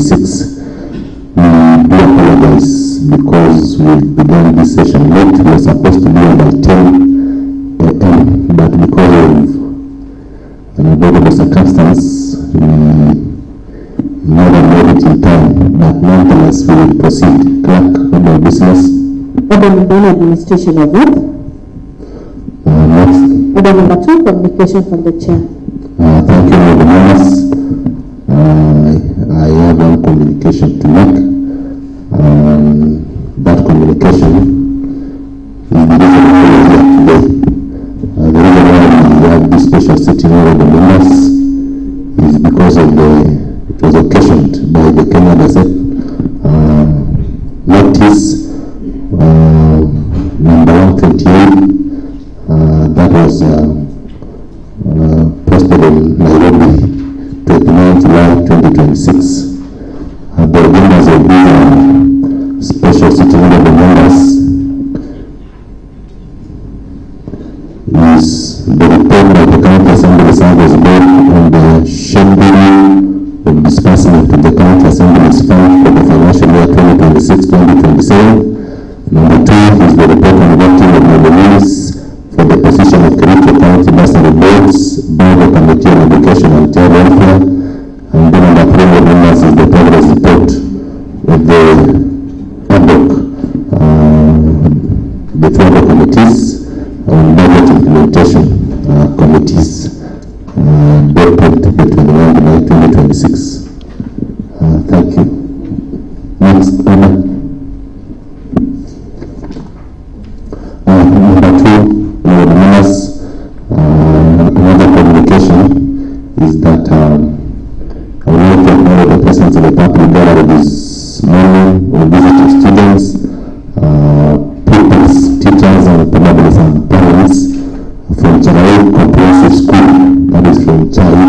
2026. We do apologize because we began this session late. We were supposed to be about 10 a.m., but because of an unavoidable circumstance, we never made it in time. But nonetheless, we will proceed. Clerk, order of business. Order number 1, administration of vote. Next. Order number 2, communication from the chair. Thank you, Lord members. I have one communication to make. That communication is the reason why we are here today. The reason why we have this special sitting of the members is because of it was occasioned by the Kenya Gazette notice number 128 that was posted in Nairobi, 29 July 2026. The members of this special sitting of the members is the report of the County Assembly Service Board on the schedule of disbursement to the County Assembly's fund for the financial year 2026-2027. Number 2 is the report on voting of nominees for the position of Kericho County Bursary Boards by the Committee on Education and Child Welfare. And then number 3 of members is the progress report of the ADOC, the 2 other committees on budget implementation committees, dated the 29 July 2026. Thank you. Next order. Number 2. Members, another communication is that I would like to acknowledge the presence of the public gathered this morning, or visiting students, pupils, teachers, and probably some parents from Charai Comprehensive School, that is from Charai.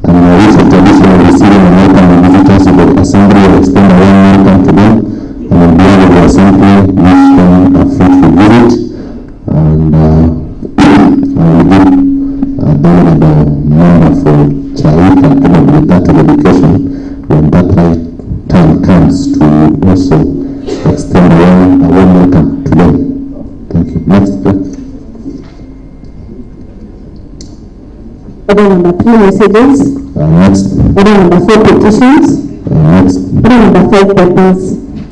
And in a recent tradition of receiving and welcoming visitors to the assembly, I extend a warm welcome to them, and on behalf of the assembly, wish them a fruitful visit. And I will give the member for Chaika, probably that of education, when that time comes, to also extend a warm welcome to them. Thank you. Next, please. Order number 3, messages. Next. Order number 4, petitions. Next. Order number 5, papers.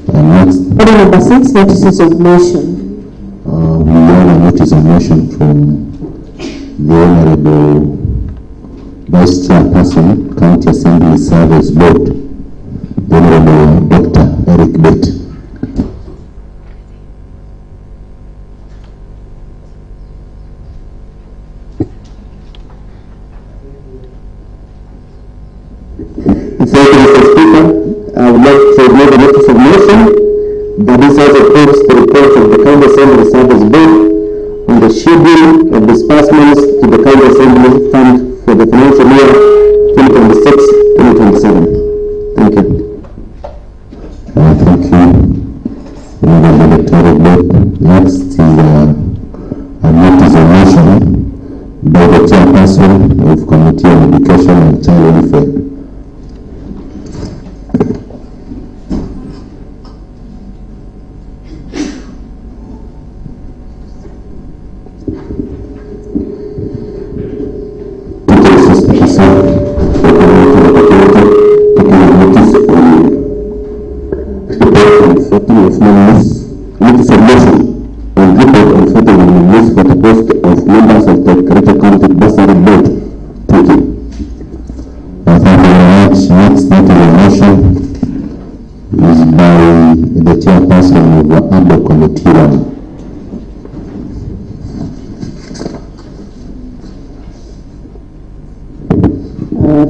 Next. Order number 6, notices of motion. We have a notice of motion from the Honorable Vice Chairperson, County Assembly Service Board, the Honorable Dr. Eric Bett. Thank you, Mr. Speaker. I would like to read the notice of motion that this House approves the report of the County Assembly Service Board on the schedule of disbursements to the County Assembly Fund for the financial year 2026-2027. Thank you. Thank you, Honorable Dr. Eric Bett. Next is a notice of motion by the Chairperson of Committee on Education and Child Welfare.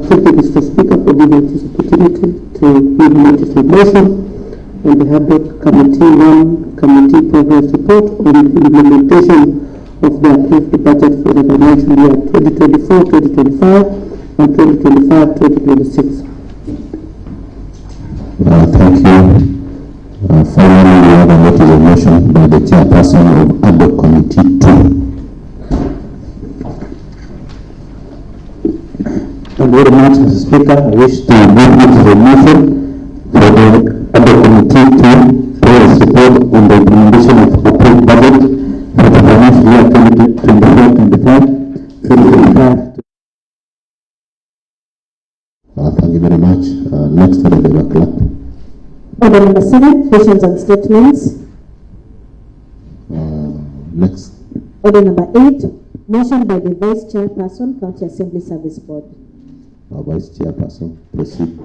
Thank you, Mr. Speaker, for giving us this opportunity to give notice of motion on behalf of Committee 1, Committee Progress Report on the implementation of the approved budget for the financial year 2024-2025 and 2025-2026. Thank you. Finally, we have a notice of motion by the Chairperson of ADOC Committee 2. you very much, Mr. Speaker. I wish to move this resolution for the other committee to pay its report on the implementation of approved budget for the financial year 2024-25. Thank you very much. Next for the Labour Clerk. Order number 7, questions and statements. Next. Order number 8, motion by the Vice Chairperson, County Assembly Service Board. Vice Chairperson, proceed.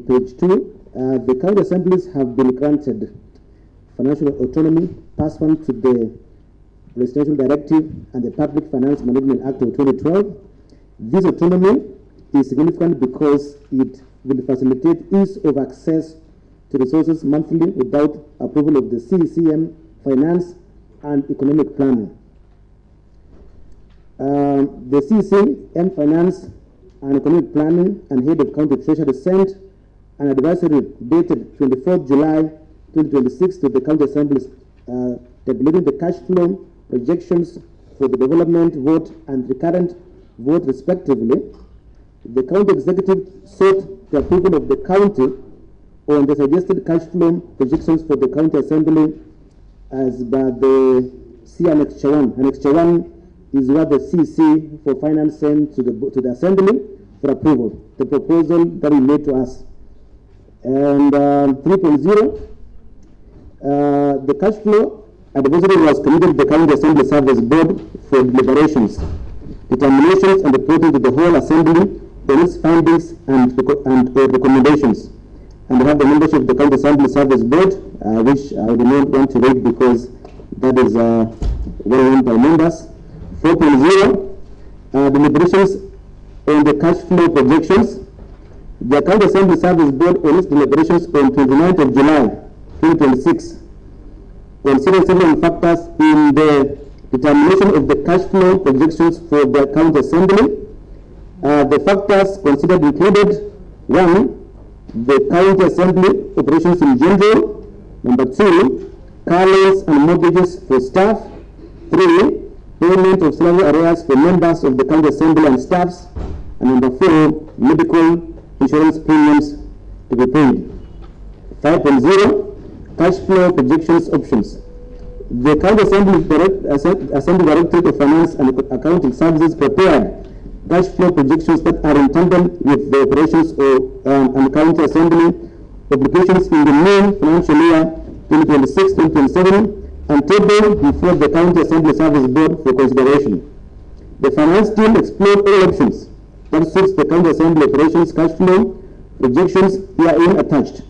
Page 2, the county assemblies have been granted financial autonomy pursuant to the Presidential Directive and the Public Finance Management Act of 2012. This autonomy is significant because it will facilitate ease of access to resources monthly without approval of the CECM Finance and Economic Planning. The CECM Finance and Economic Planning and Head of County Treasury sent an advisory dated 24th July 2026 to the County Assemblies tabulating the cash flow projections for the development vote and recurrent vote respectively. The County Executive sought the approval of the County on the suggested cash flow projections for the County Assembly as by the C Annex 1. Annex 1 is what the CC for Finance sent to the Assembly for approval, the proposal that we made to us. And 3.0, the cash flow advisory was committed to the County Assembly Service Board for deliberations, determinations, and reporting to the whole Assembly on its findings and recommendations. And we have the membership of the County Assembly Service Board, which I do not want to read because that is well known by members. 4.0, deliberations on the cash flow projections. The County Assembly Service Board on its deliberations on 29th of July 2026 considered several factors in the determination of the cash flow projections for the County Assembly. The factors considered included: 1, the County Assembly operations in general; number 2, car loans and mortgages for staff; 3, payment of salary arrears for members of the County Assembly and staffs; and number 4, medical insurance premiums to be paid. 5.0, cash flow projections options. The County Assembly Directorate of Finance and Accounting Services prepared cash flow projections that are in tandem with the operations and County Assembly obligations in the main financial year 2026-2027 and tabled before the County Assembly Service Board for consideration. The finance team explored all options that suits the County Assembly operations cash flow projections herein attached.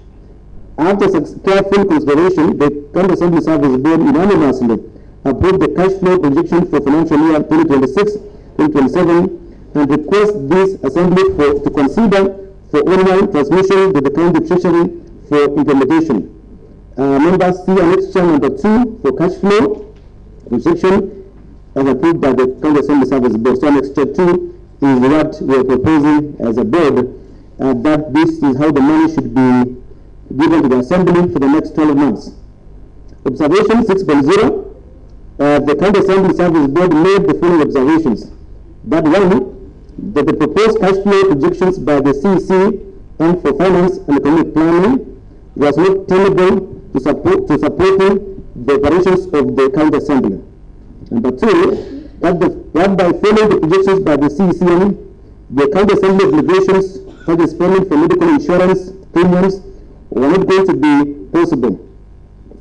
After careful consideration, the County Assembly Service Board unanimously approved the cash flow projection for financial year 2026-2027 and request this Assembly to consider for online transmission to the County Treasury for implementation. Members see Annexure number 2 for cash flow projection as approved by the County Assembly Service Board. So Annexure 2 is what we are proposing as a board, that this is how the money should be given to the Assembly for the next 12 months. Observation 6.0, the County Assembly Service Board made the following observations. That 1, that the proposed cash flow projections by the CEC and for Finance and Economic Planning was not tenable to supporting the operations of the County Assembly. Number 2, that by following the projections by the CECM, the County Assembly obligations for the payment for medical insurance premiums were not going to be possible.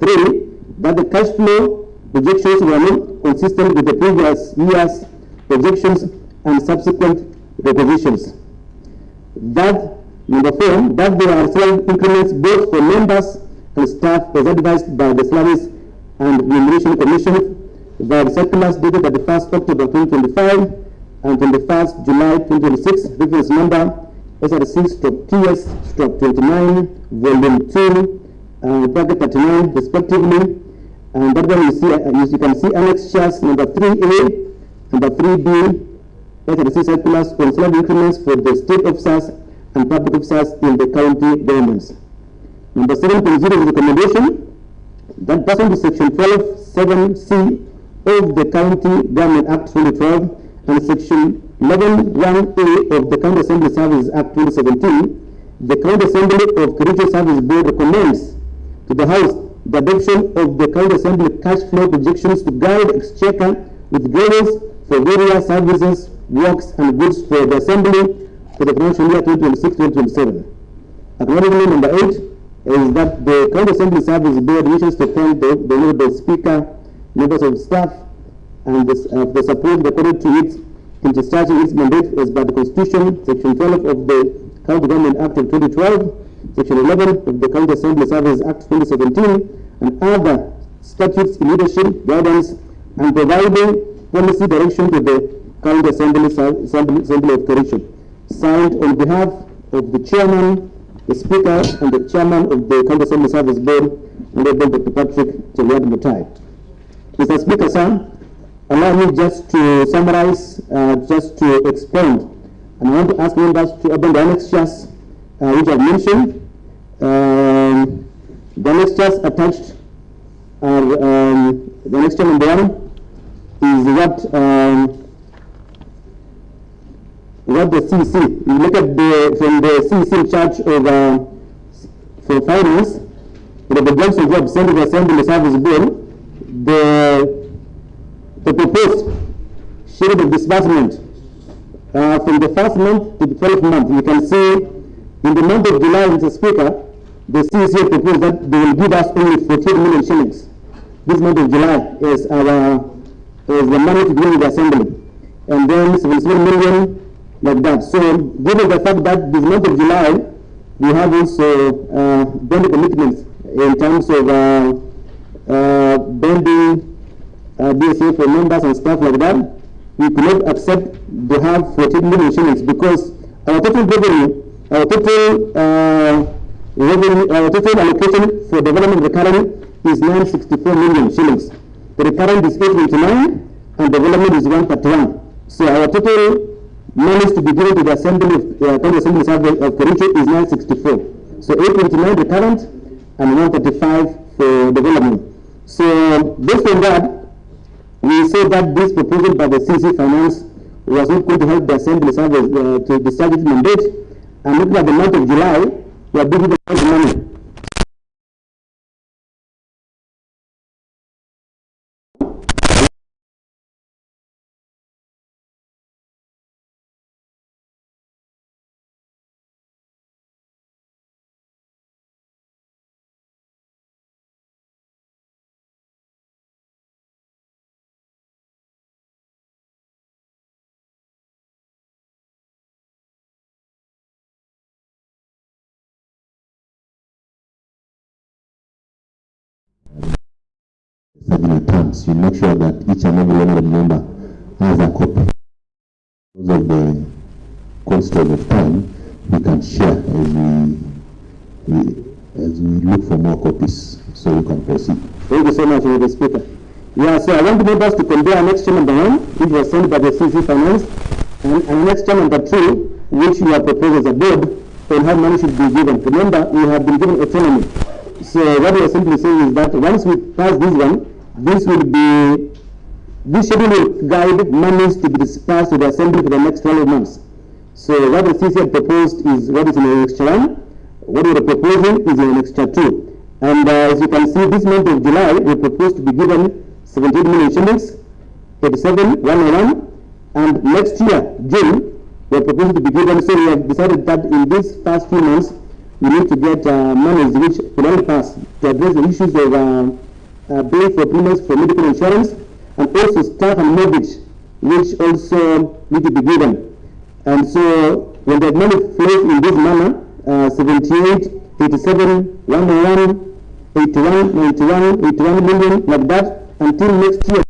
3, that the cash flow projections were not consistent with the previous year's projections and subsequent requisitions. That Number 4, that there are salary increments both for members and staff as advised by the Salaries and Remuneration Commission via circulars dated 31st October 2025 and 21st July 2026, reference number SRC/TS/29, volume 2, bracket 39, respectively. And that one you can see annex charts number 3A, number 3B, SRC circulars on salary increments for the state officers and public officers in the county governments. Number 7.0 is recommendation that pursuant to section 12(7)(c) of the County Government Act 2012 and section 11(1)(a) of the County Assembly Services Act 2017, the County Assembly of Kericho Service Board recommends to the House the adoption of the County Assembly cash flow projections to guide exchequer withdrawals for various services, works, and goods for the Assembly for the financial year 2026-2027. Acknowledgement number 8 is that the County Assembly Service Board wishes to thank the Honorable Speaker, members of staff, and the support according to its in discharging its mandate as by the Constitution, Section 12 of the County Government Act of 2012, Section 11 of the County Assembly Services Act 2017, and other statutes in leadership, guidance, and providing policy direction to the County Assembly of Kericho. Signed on behalf of the Chairman, the Speaker, and the Chairman of the County Assembly Service Board, Honorable Dr. Patrick Cheliad Mutai. Mr. Speaker, sir, allow me just to summarize, just to expound, and I want to ask members to open the annexures which I've mentioned. The annexures attached are, the annexure number 1 is what the CC, you look at from the CC in charge of for finance, the Johnson Job sent to the Assembly Service Board, the proposed schedule of disbursement from the first month to the 12th month. You can see in the month of July, Mr. Speaker, the CCA proposed that they will give us only 14 million shillings. This month of July is the money to bring the Assembly, and then 77 million like that. So, given the fact that this month of July, we have also bond commitments in terms of bonding BSA for members and stuff like that, we could not accept to have 14 million shillings because our total revenue, our total allocation for development recurrent is 964 million shillings. The recurrent is 829 and development is 131. So our total monies to be given to the Assembly of County Assembly Service of Kericho is 964. So 829 recurrent and 135 for development. So based on that, we say that this proposal by the CC Finance was not going to help the Assembly Service to discharge its mandate. And looking at the month of July, we are being given money. Several terms, you make sure that each and every one of the member has a copy. Because of the constraint of time, we can share as we look for more copies, so we can proceed. Thank you so much, Mr. Speaker. Yeah, so I want the members to compare annexure number 1, which was sent by the CC Finance, and annexure number 2, which you have proposed as a board, on how money should be given. Remember, we have been given autonomy. So what we are simply saying is that once we pass this one, this schedule will guide monies to be dispersed to the Assembly for the next 12 months. So what the CC had proposed is what is in annexure 1, what we are proposing is in annexure 2. And as you can see, this month of July, we propose to be given 17 million shillings, 87,101, and next year, June, we are proposing to be given, so we have decided that in these first few months, we need to get monies which will help us to address the issues of paying for premiums for medical insurance, and also staff and mortgage, which also need to be given. And so when the money flows in this manner, 78, 87, 101, 81, 91, 81 million, like that, until next year.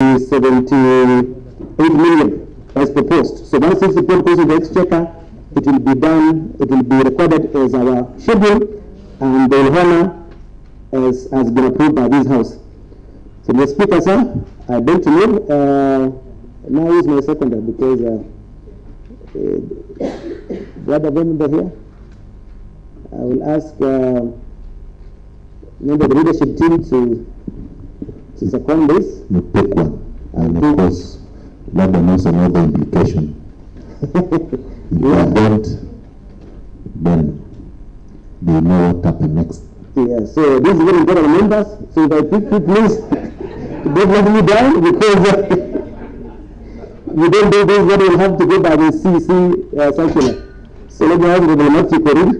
$78 million as proposed. So once this report goes to the Exchequer, it will be done, it will be recorded as our schedule, and they will honor as been approved by this House. So the Speaker, sir, I beg to know, now is my seconder because the other member here, I will ask member of the leadership team to second this. You pick one. And of course, that knows another implication. If you don't, then they know what happened next. Yeah, so this is very important members. So if I pick you, please don't let me down, because we don't do this, then we'll have to go by the CC circular. So let me ask the Matthew Korir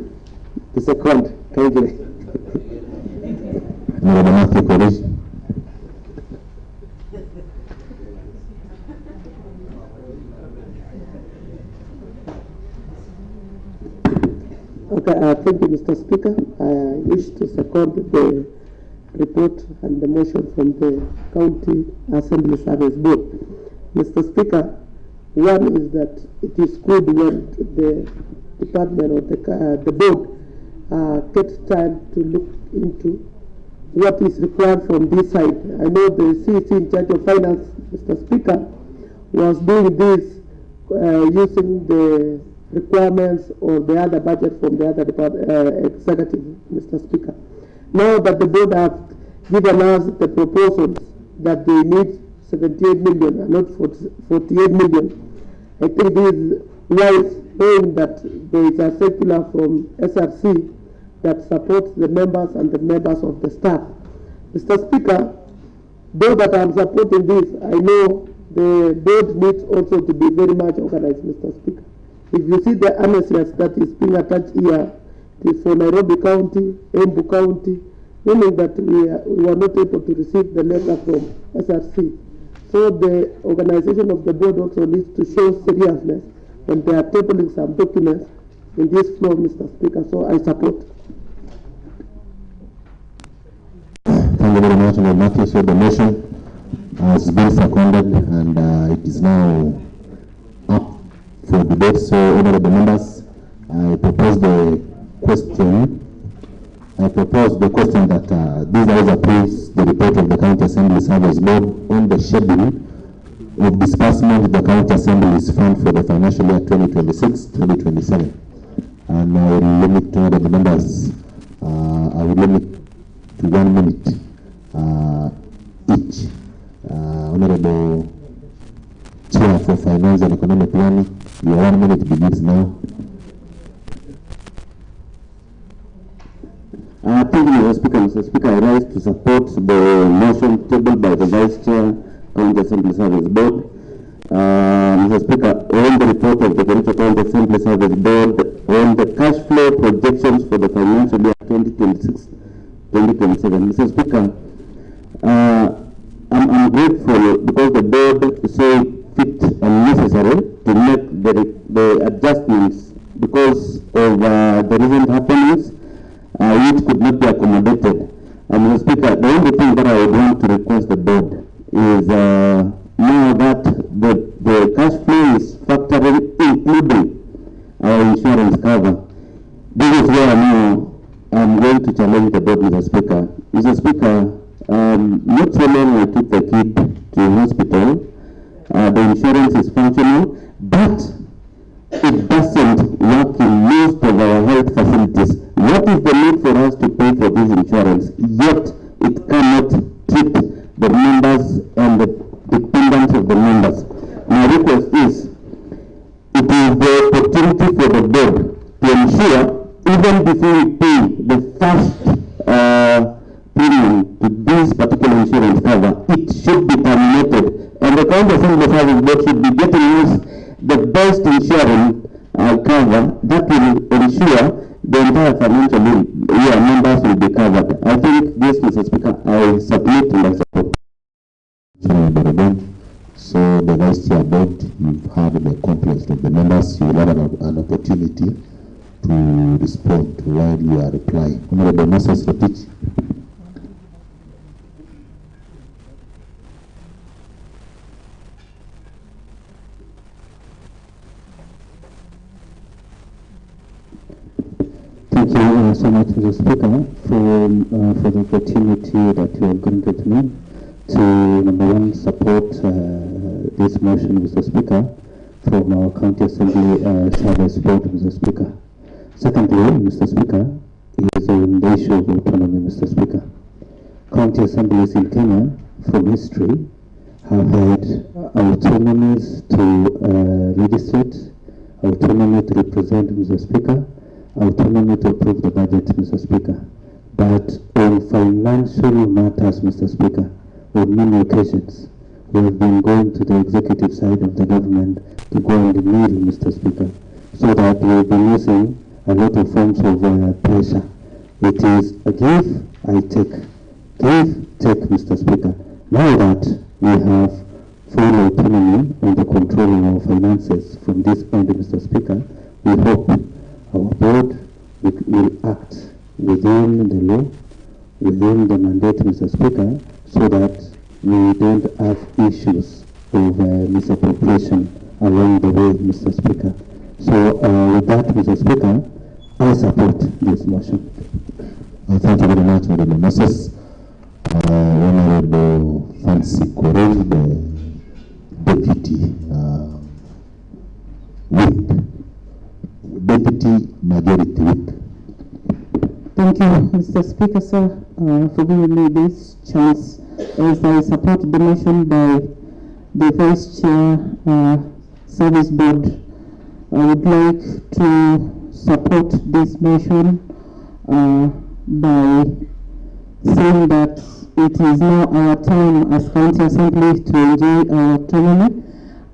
to second. Thank you. Matthew Korir. Okay, thank you, Mr. Speaker. I wish to second the report and the motion from the County Assembly Service Board. Mr. Speaker, one is that it is good when the department or the board gets time to look into what is required from this side. I know the CC in charge of finance, Mr. Speaker, was doing this using the requirements or the other budget from the other executive, Mr. Speaker. Now that the board have given us the proposals that they need 78 million and not 48 million, I think this is wise, knowing that there is a circular from SRC that supports the members and the members of the staff. Mr. Speaker, though that I am supporting this, I know the board needs also to be very much organized, Mr. Speaker. If you see the annexures that is being attached here, it is for Nairobi County, Embu County, meaning that we were not able to receive the letter from SRC. So the organization of the board also needs to show seriousness when they are tabling some documents in this floor, Mr. Speaker. So I support. Thank you very much, Mr. Matthew. So the motion has been seconded, and it is now up for debate. So, honorable members, I propose the question. That this House approves the report of the County Assembly Service Board on the schedule of disbursement of the County Assembly's fund for the financial year 2026-2027. And I will limit to honorable members. I will limit to 1 minute each. Honorable Chair for Finance and Economic Planning, your 1 minute begins now. Thank you, Mr. Speaker. Mr. Speaker, I rise to support the motion tabled by the Vice Chair, County Assembly Service Board. Mr. Speaker, on the report of the County Assembly Service Board on the cash flow projections for the financial year 2026-2027. Mr. Speaker, I'm grateful because the board saw fit and necessary to make the adjustments because of the recent happenings which could not be accommodated. Mr. Speaker, the only thing that now that the cash flow is factoring including our insurance cover. This is where now I'm going to challenge the board, Mr. Speaker. Mr. Speaker, not so long I took the kid to hospital. The insurance is functional, but it doesn't work in most of our health facilities. What is the need for us to pay for this insurance, yet it cannot treat the members and the dependents of the members? My request is, it is the opportunity for the board to ensure, even before we pay the first premium to this particular insurance cover, it should be terminated. And the County Assembly Service Board should be getting us the best insurance cover that will ensure the entire financial year members will be covered. I think this, Mr. Speaker, I submit and I support. So the Vice Chair Board, you've heard the complaints of the members. You will have an opportunity to respond while you are replying. Honorable Moses Rotich. Thank you so much, Mr. Speaker, for the opportunity that you have granted me to, number one, support this motion, Mr. Speaker, from our County Assembly Service Board, Mr. Speaker. Secondly, Mr. Speaker, is on the issue of autonomy, Mr. Speaker. County assemblies in Kenya, from history, have had autonomies to legislate, autonomy to represent, Mr. Speaker, autonomy to approve the budget, Mr. Speaker. But on financial matters, Mr. Speaker, on many occasions, we have been going to the executive side of the government to go and kneel, Mr. Speaker, so that we have been using a lot of forms of pressure. It is a give, I take. Give, take, Mr. Speaker. Now that we have full autonomy on the control of our finances from this end, Mr. Speaker, we hope our board will act within the law, within the mandate, Mr. Speaker, so that we don't have issues of misappropriation along the way, Mr. Speaker. So with that, Mr. Speaker, I support this motion. Thank you very much, Honorable Moses. Honorable Fancy Korel, the Deputy Whip. Deputy Majority Whip. Thank you, Mr. Speaker, sir, for giving me this chance. As I support the motion by the Vice Chair Service Board, I would like to support this motion by saying that it is now our time as County Assembly to enjoy our autonomy,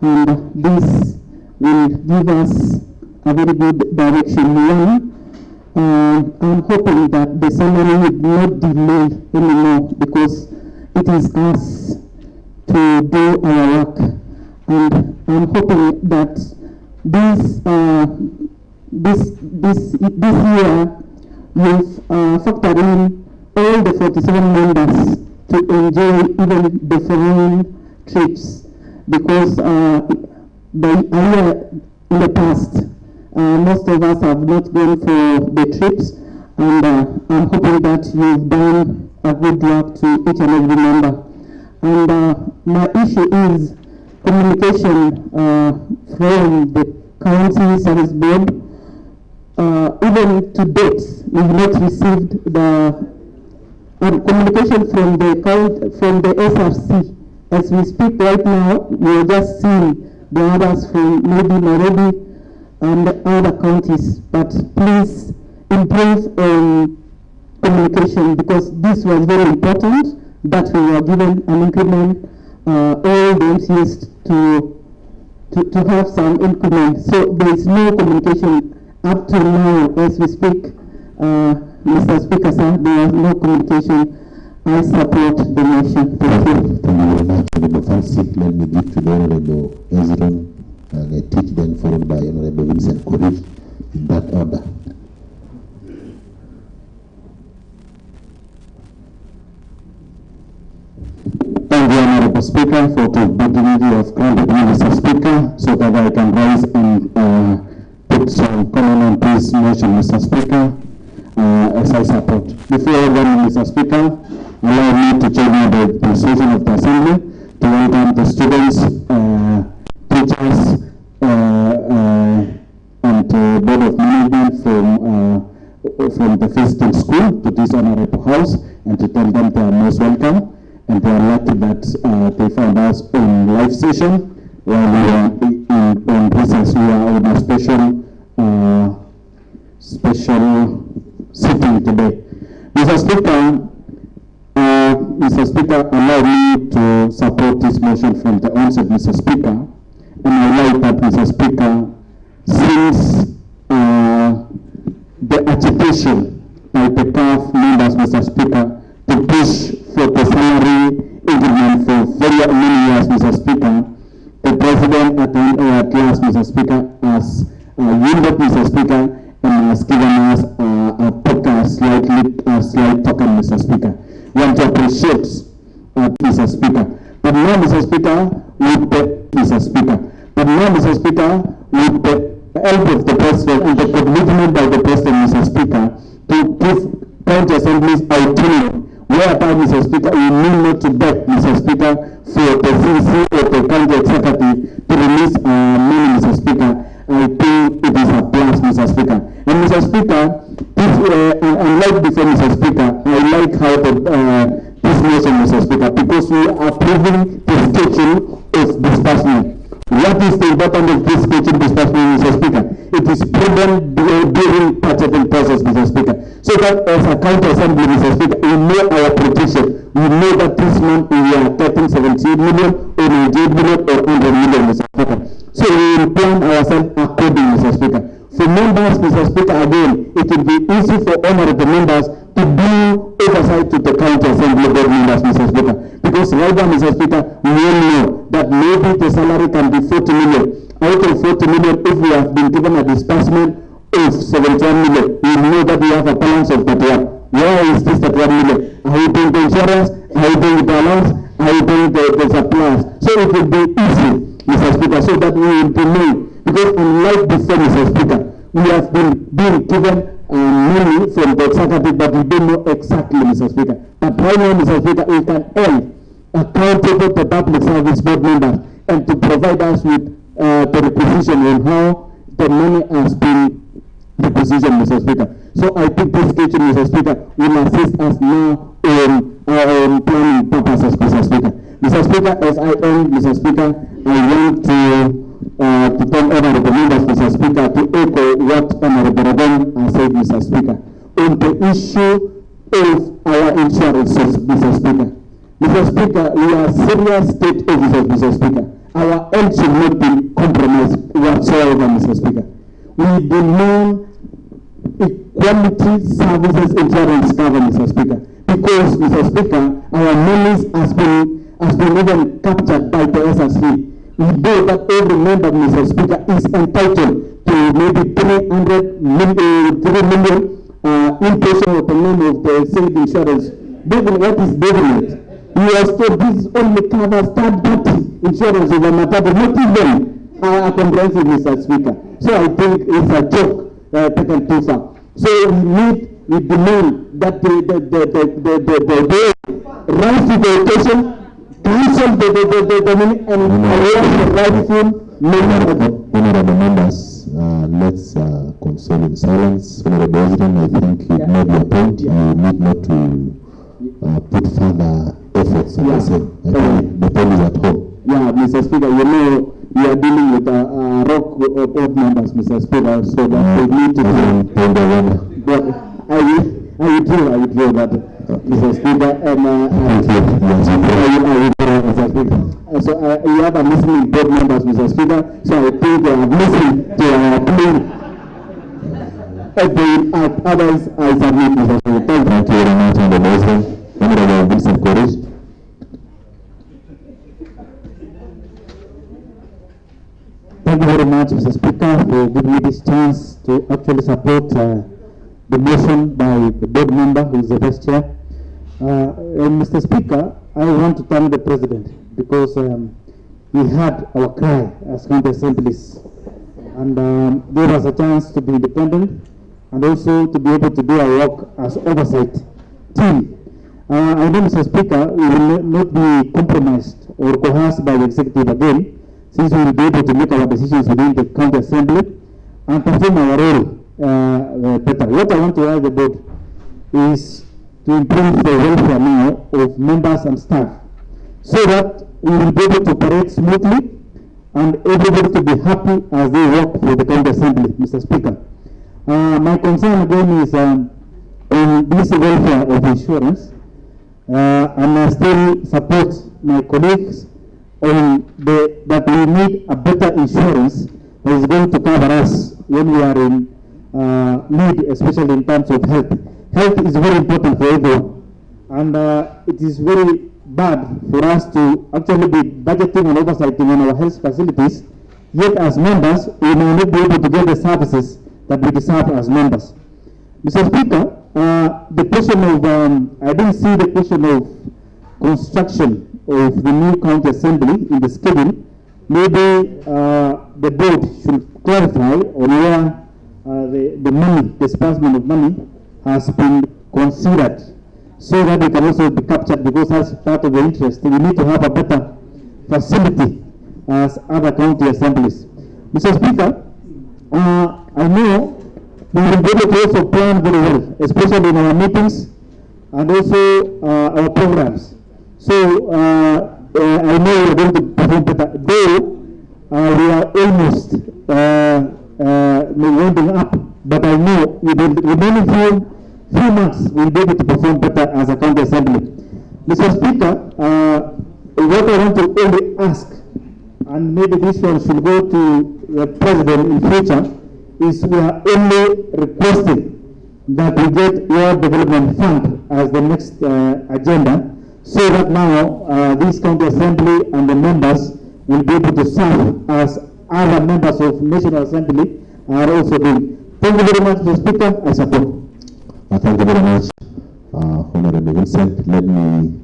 and this will give us a very good direction. One, I'm hoping that the ceremony will not delay anymore, because it is us to do our work, and I'm hoping that this year we've factored in all the 47 members to enjoy even the foreign trips, because in the past most of us have not gone for the trips, and I'm hoping that you've done a good work to each and every member. And my issue is communication from the County Service Board. Even to date, we've not received the communication from the SRC. As we speak right now, we are just seeing the others from maybe Nairobi and other counties. But please improve on communication, because this was very important that we were given an increment, all the MCS to have some increment. So there is no communication up to now as we speak. Mr. Speaker, sir, there is no communication. I support the motion. Thank you. Thank you very much, Honorable Fancy. Let me give to the Honorable Ezron, and I teach then followed by Honorable Vincent Korir in that order. Thank you, Honorable Speaker, for the opportunity of granting me, Mr. Speaker, so that I can rise and put some comment on this motion, Mr. Speaker, as I support. Before I run, Mr. Speaker, allow me to join the decision of the Assembly to welcome the students, teachers, and Board of Management from the visiting school to this honorable house, and to tell them they are most welcome, and they are lucky that they found us on live session while we are on recess. We are on a special sitting today. Mr. Speaker, allow me to support this motion from the onset, Mr. Speaker, and I like that, Mr. Speaker, since the agitation by the CAF members, Mr. Speaker, to push for the salary increment for very many years, Mr. Speaker, the President at last, Mr. Speaker, has yielded, Mr. Speaker, and has given us a slight token, Mr. Speaker. We want to appreciate Mr. Speaker. But now, Mr. Speaker, with the help of the President and the commitment by the President, Mr. Speaker, to give county assemblies autonomy, whereby, Mr. Speaker, we need not to beg, Mr. Speaker, for the CC or the county executive to release money, Mr. Speaker. I think it is a plus, Mr. Speaker. And Mr. Speaker, unlike before, Mr. Speaker, I like how this motion, Mr. Speaker, because we are approving the schedule of disbursement. What is the importance of this schedule disbursement, Mr. Speaker? It is proven during budgeting process, Mr. Speaker. So that as a county assembly, Mr. Speaker, we know our projection. We know that this month we are getting 78 million or 98 million or 100 million, Mr. Speaker. So we will plan ourselves accordingly, Mr. Speaker. For members, Mr. Speaker, again, it will be easy for honorable members to do oversight to the county assembly board members, Mr. Speaker. Because right now, Mr. Speaker, we all know that maybe the salary can be 40 million. Out of 40 million, if we have been given a disbursement of 71 million, we know that we have a balance of 31. Where is this 31 million? Are you doing the insurance? Are you doing the allowance? Are you doing the supplies? So it will be easy, Mr. Speaker, so that we will be known. Because unlike before, Mr. Speaker, we have been being given money from the executive, but we don't know exactly, Mr. Speaker. But right now, Mr. Speaker, we can hold accountable to public service board members and to provide us with the requisition on how the money has been requisitioned, Mr. Speaker. So I think this schedule, Mr. Speaker, will assist us now in planning purposes, Mr. Speaker. Mr. Speaker, as I end, Mr. Speaker, I want to tell honorable members, Mr. Speaker, to echo what Honorable Rabon has said, Mr. Speaker, on the issue of our insurance, Mr. Speaker. Mr. Speaker, we are serious state officers, Mr. Speaker. Our health should not be compromised whatsoever, Mr. Speaker. We demand equality services insurance cover, Mr. Speaker. Because, Mr. Speaker, our monies has been even captured by the SSV. We know that every member, Mr. Speaker, is entitled to maybe 3 million inpatient of the name of the state insurance. What is government? We are told this only covers third-party insurance of a matter, not even a comprehensive, Mr. Speaker. So I think it's a joke taken too far. So we demand that the right to the occasion, cancel the money and allow the rightful member. Honorable members, let's console in silence. Honorable President, I think you made your point. You need not to put further efforts on the same. I think the point is at home. Yeah, Mr. Speaker, you know we are dealing with a rock of members, Mr. Speaker, so that they need to do. But I withdraw that, Mr. Speaker, and I withdraw, Mr. Speaker. So you have a listening board members, Mr. Speaker, so I think they have listened to our plea. Others, I submit, Mr. Speaker. Thank you very much, Honorable President. Honorable Vincent Koresh. Thank you very much, Mr. Speaker, for giving me this chance to actually support the motion by the board member who is the vice chair. Mr. Speaker, I want to thank the President because he heard our cry as county assemblies and gave us a chance to be independent and also to be able to do our work as oversight team. I know, Mr. Speaker, we will not be compromised or coerced by the executive again, since we will be able to make our decisions within the county assembly and perform our role better. What I want to ask the board is to improve the welfare now of members and staff, so that we will be able to operate smoothly and everybody to be happy as they work for the county assembly, Mr. Speaker. My concern again is on this welfare of insurance, and I still support my colleagues on that we need a better insurance that is going to cover us when we are in need, especially in terms of health. Health is very important for everyone, and it is very bad for us to actually be budgeting and oversighting on our health facilities, yet as members, we may not be able to get the services that we deserve as members. Mr. Speaker, the question of, I didn't see the question of construction of the new county assembly in the schedule. Maybe the board should clarify on where the money, disbursement of money has been considered, so that it can also be captured, because that's part of the interest. We need to have a better facility as other county assemblies. Mr. Speaker, I know we will be able to also plan very well, especially in our meetings and also our programs. So I know we are going to perform better, though we are almost winding up, but I know with the remaining few months we'll be able to perform better as a county assembly. Mr. Speaker, what I want to only ask, and maybe this one should go to the President in future, is we are only requesting that we get World Development Fund as the next agenda, so that now this county assembly and the members will be able to serve as other members of National Assembly are also doing. Thank you very much, Mr. Speaker. I support. Thank you very much, Honorable Vincent. Let me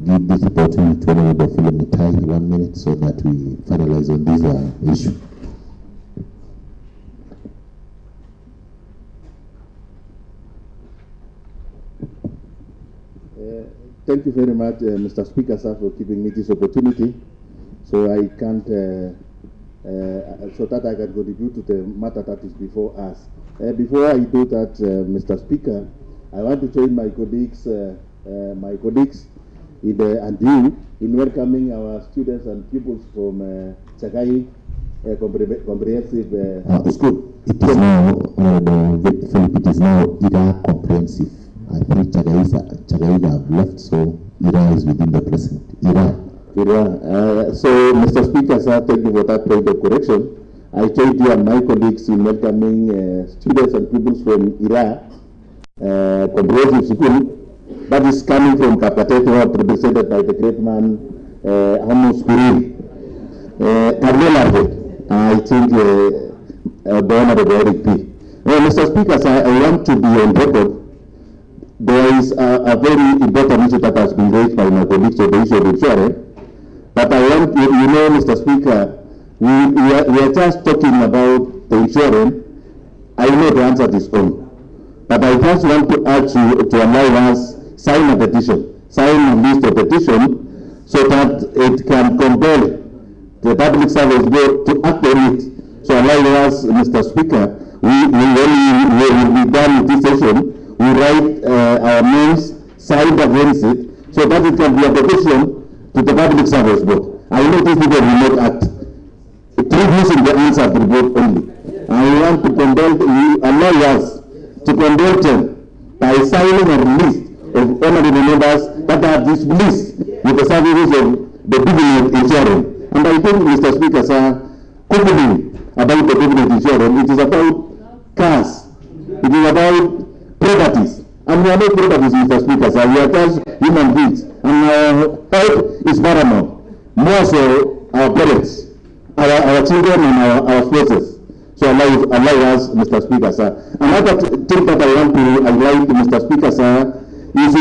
give this opportunity to Honorable Philip Mutai 1 minute so that we finalize on this issue. Thank you very much, Mr. Speaker, sir, for giving me this opportunity, so I can't, so that I can contribute to the matter that is before us. Before I do that, Mr. Speaker, I want to join my colleagues, and you in welcoming our students and pupils from Chagai Comprehensive School. It is now, Honorable Philip, it is now IRA Comprehensive. I think Chagai have left, so IRA is within the present. IRA. So, Mr. Speaker, sir, thank you for that point of correction. I joined you and my colleagues in welcoming students and pupils from IRA Comprehensive School, that is coming from Kapkatet, represented by the great man Amos Kuri. I think the Honorable Eric P. Mr. Speaker, sir, I want to be on record. There is a very important issue that has been raised by my colleagues on the issue of insurance. But I want you know, Mr. Speaker, we are just talking about the insurance. I know the answer is on. But I just want to urge you to allow us sign a petition, sign a list of petition, so that it can compel the Public Service Board to act on it. So allow us, Mr. Speaker, we will be done with this session. We write our names, sign against it, so that it can be a petition to the Public Service Board. I know these people will not act. Using the answer to the board only. I want to allow us to condemn them by signing a list of honorable members that are displeased with the services of the government insurance. And I think, Mr. Speaker, sir, complaining about the government insurance, it is about cars, it is about properties. And we are not properties, Mr. Speaker, sir. We are just human beings. And our health is paramount. More so our parents, our children and our spouses. So allow us, Mr. Speaker, sir. Another thing that I want to highlight, Mr. Speaker, sir, is,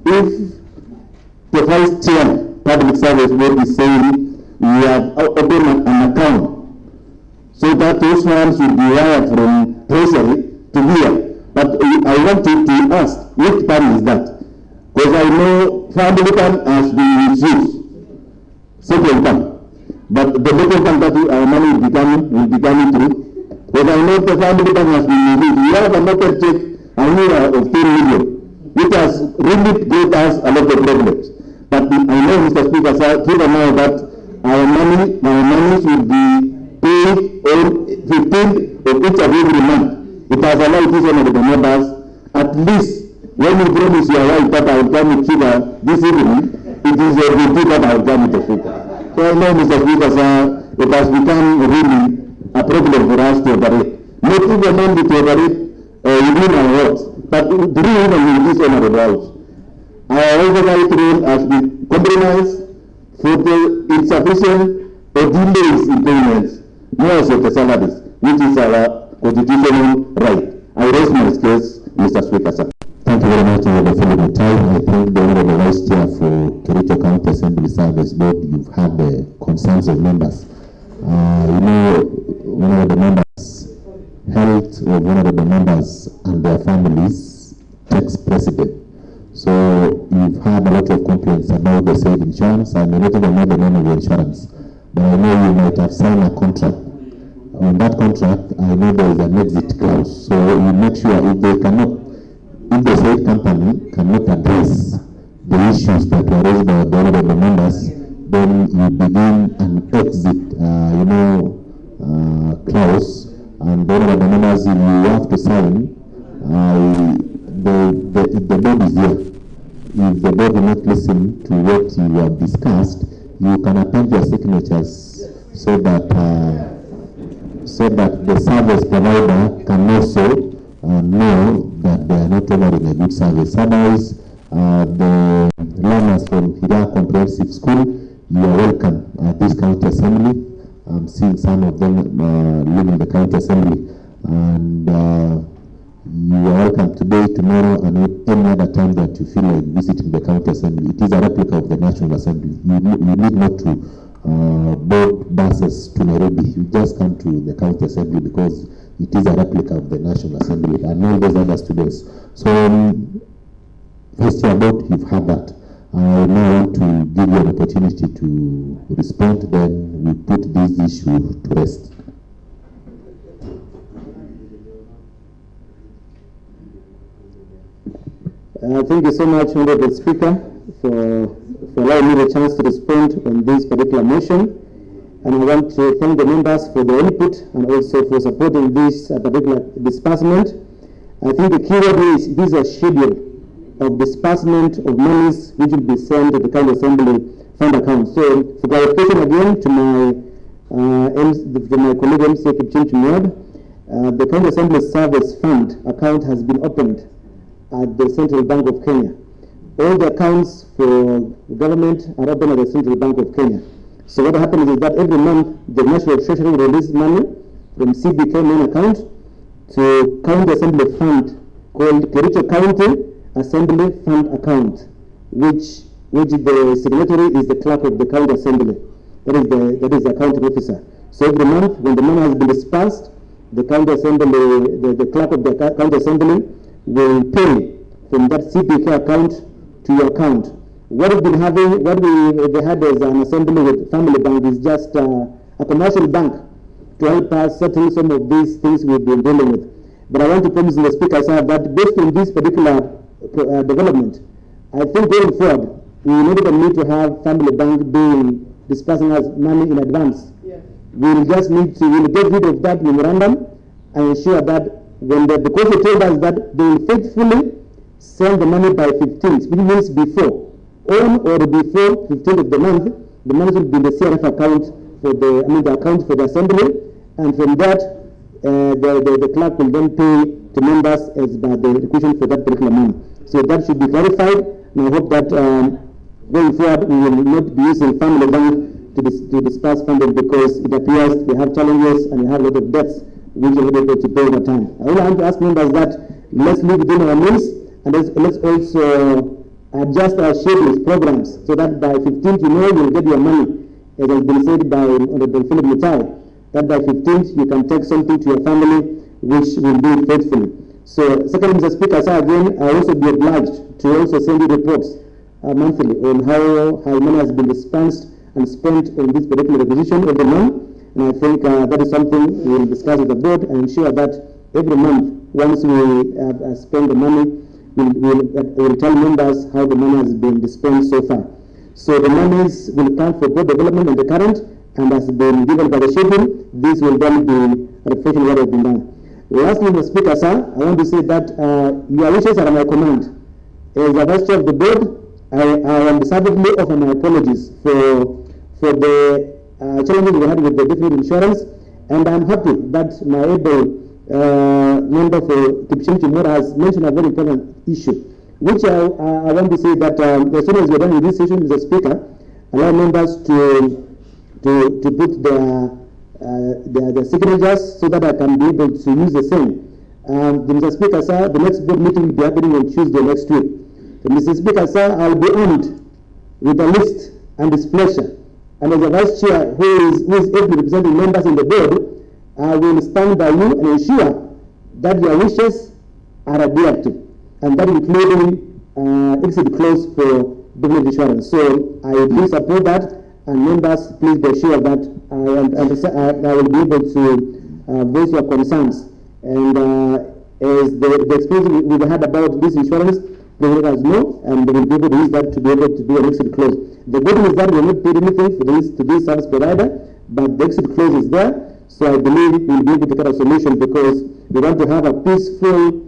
if the Vice Chair, Public Service Board is saying we have opened an account so that those funds will be wired from Treasury to here. But I want to ask, which fund is that? Because I know family fund has been misused, second fund. But the local fund that our money will be coming through. Because I know the family fund has been misused. We have a market check of 10 million, which has really gave us a lot of problems. But I know, Mr. Speaker, sir, given now that our money will be paid on 15th of each and every month. It has allowed each one of the members, at least when you promise your wife that I will come with sugar this evening, it is a repeat that I will come with the sugar. So I know, Mr. Speaker, sir, it has become really a problem for us to operate. Not even only to operate within our works, but during even in this honorable house. Our oversight role has been compromised for the insufficient or delays in payments, more so the salaries, which is our constitutional right. I raise my case, Mr. Speaker, sir. Thank you very much, Honorable Philip Mutai. I think the Honorable Vice Chair for Kericho County Assembly Service Board, you've had the concerns of members. One of the members' health of one of the members and their families takes precedent. So you've had a lot of complaints about the said insurance. I may not even know the name of the insurance, but I know you might have signed a contract. On that contract, I know there is an exit clause. So you make sure if the said company cannot address the issues that were raised by the other members, then you begin an exit, clause, and then the members, if you have to sign, the board is here. If the board will not listen to what you have discussed, you can append your signatures so that the service provider can also know that they are not offering a good service. Otherwise, the learners from Hira Comprehensive School, you are welcome at this county assembly. I'm seeing some of them leaving the county assembly, and you are welcome today, tomorrow, and any other time that you feel like visiting the county assembly. It is a replica of the National Assembly. You need not to board buses to Nairobi. You just come to the county assembly because it is a replica of the National Assembly and all those other students. So, Vice Chair Board, you've had that. I now want to give you an opportunity to respond, then we put this issue to rest. Thank you so much, Honorable Speaker, for allowing me the chance to respond on this particular motion. And I want to thank the members for their input and also for supporting this particular disbursement. I think the key word is this is a schedule of disbursement of monies which will be sent to the County Assembly fund account. So, for clarification again to my colleague MC Kipchum Chinyod, the County Assembly Service Fund account has been opened at the Central Bank of Kenya. All the accounts for government are open at the Central Bank of Kenya. So what happens is that every month the National Treasury releases money from CBK main account to County Assembly Fund called Kericho County Assembly Fund account, which the signatory is the clerk of the County Assembly. That is the accounting officer. So every month when the money has been dispersed, the County Assembly, the clerk of the County Assembly will pay from that CPK account to your account. What we had as an assembly with Family Bank is just a commercial bank to help us settle some of these things we've been dealing with. But I want to promise the Speaker, sir, that based on this particular development, I think going forward, we will not even need to have Family Bank dispersing us money in advance. Yes. We'll just need to get rid of that memorandum and ensure that because they told us that they will faithfully send the money by 15th, which means before, on or before 15th of the month, the money will be in the CRF account for the account for the assembly, and from that, the clerk will then pay to members as by the requisition for that particular money. So that should be clarified, and I hope that going forward we will not be using Family Bank to disperse funding because it appears they have challenges and they have a lot of debts which are able to pay over time. I want to ask members that let's live within our means and let's also adjust our schedules, programs, so that by 15th, you'll get your money. It has been said by Honorable Philip Mutai, that by 15th, you can take something to your family, which will do it faithfully. So, secondly, Mr. Speaker, sir, again, I also be obliged to also send you reports monthly on how money has been dispensed and spent on this particular requisition every month. And I think that is something we will discuss with the board and ensure that every month, once we spend the money, we'll tell members how the money has been dispensed so far. So the monies will come for board development and the current, and has been given by the schedule. This will then be reflecting what has been done. Lastly, Mr. Speaker, sir, I want to say that your wishes are my command. As the Vice Chair of the board, I am decidedly offer my apologies for the challenges we had with the definite insurance, and I'm happy that my able member for Kipchumba Mora has mentioned a very important issue, which I want to say that as soon as we're done with this session, Mr. Speaker, allow members to put their signatures so that I can be able to use the same. Mr. Speaker, sir, the next board meeting will be happening on Tuesday next week. Mr. Speaker, sir, I'll be armed with a list and displeasure. And as a Vice Chair who is able representing members in the board, I will stand by you and ensure that your wishes are adhered to, and that including exit clause for definite insurance. So I do support that, and members, please be sure that I will be able to voice your concerns. And as the experience we've had about this insurance, they let us know, and they will be able to use that to be able to do an exit clause. The good news is that we will not pay anything for this to this service provider, but the exit clause is there. So I believe we'll be able to get a solution, because we want to have a peaceful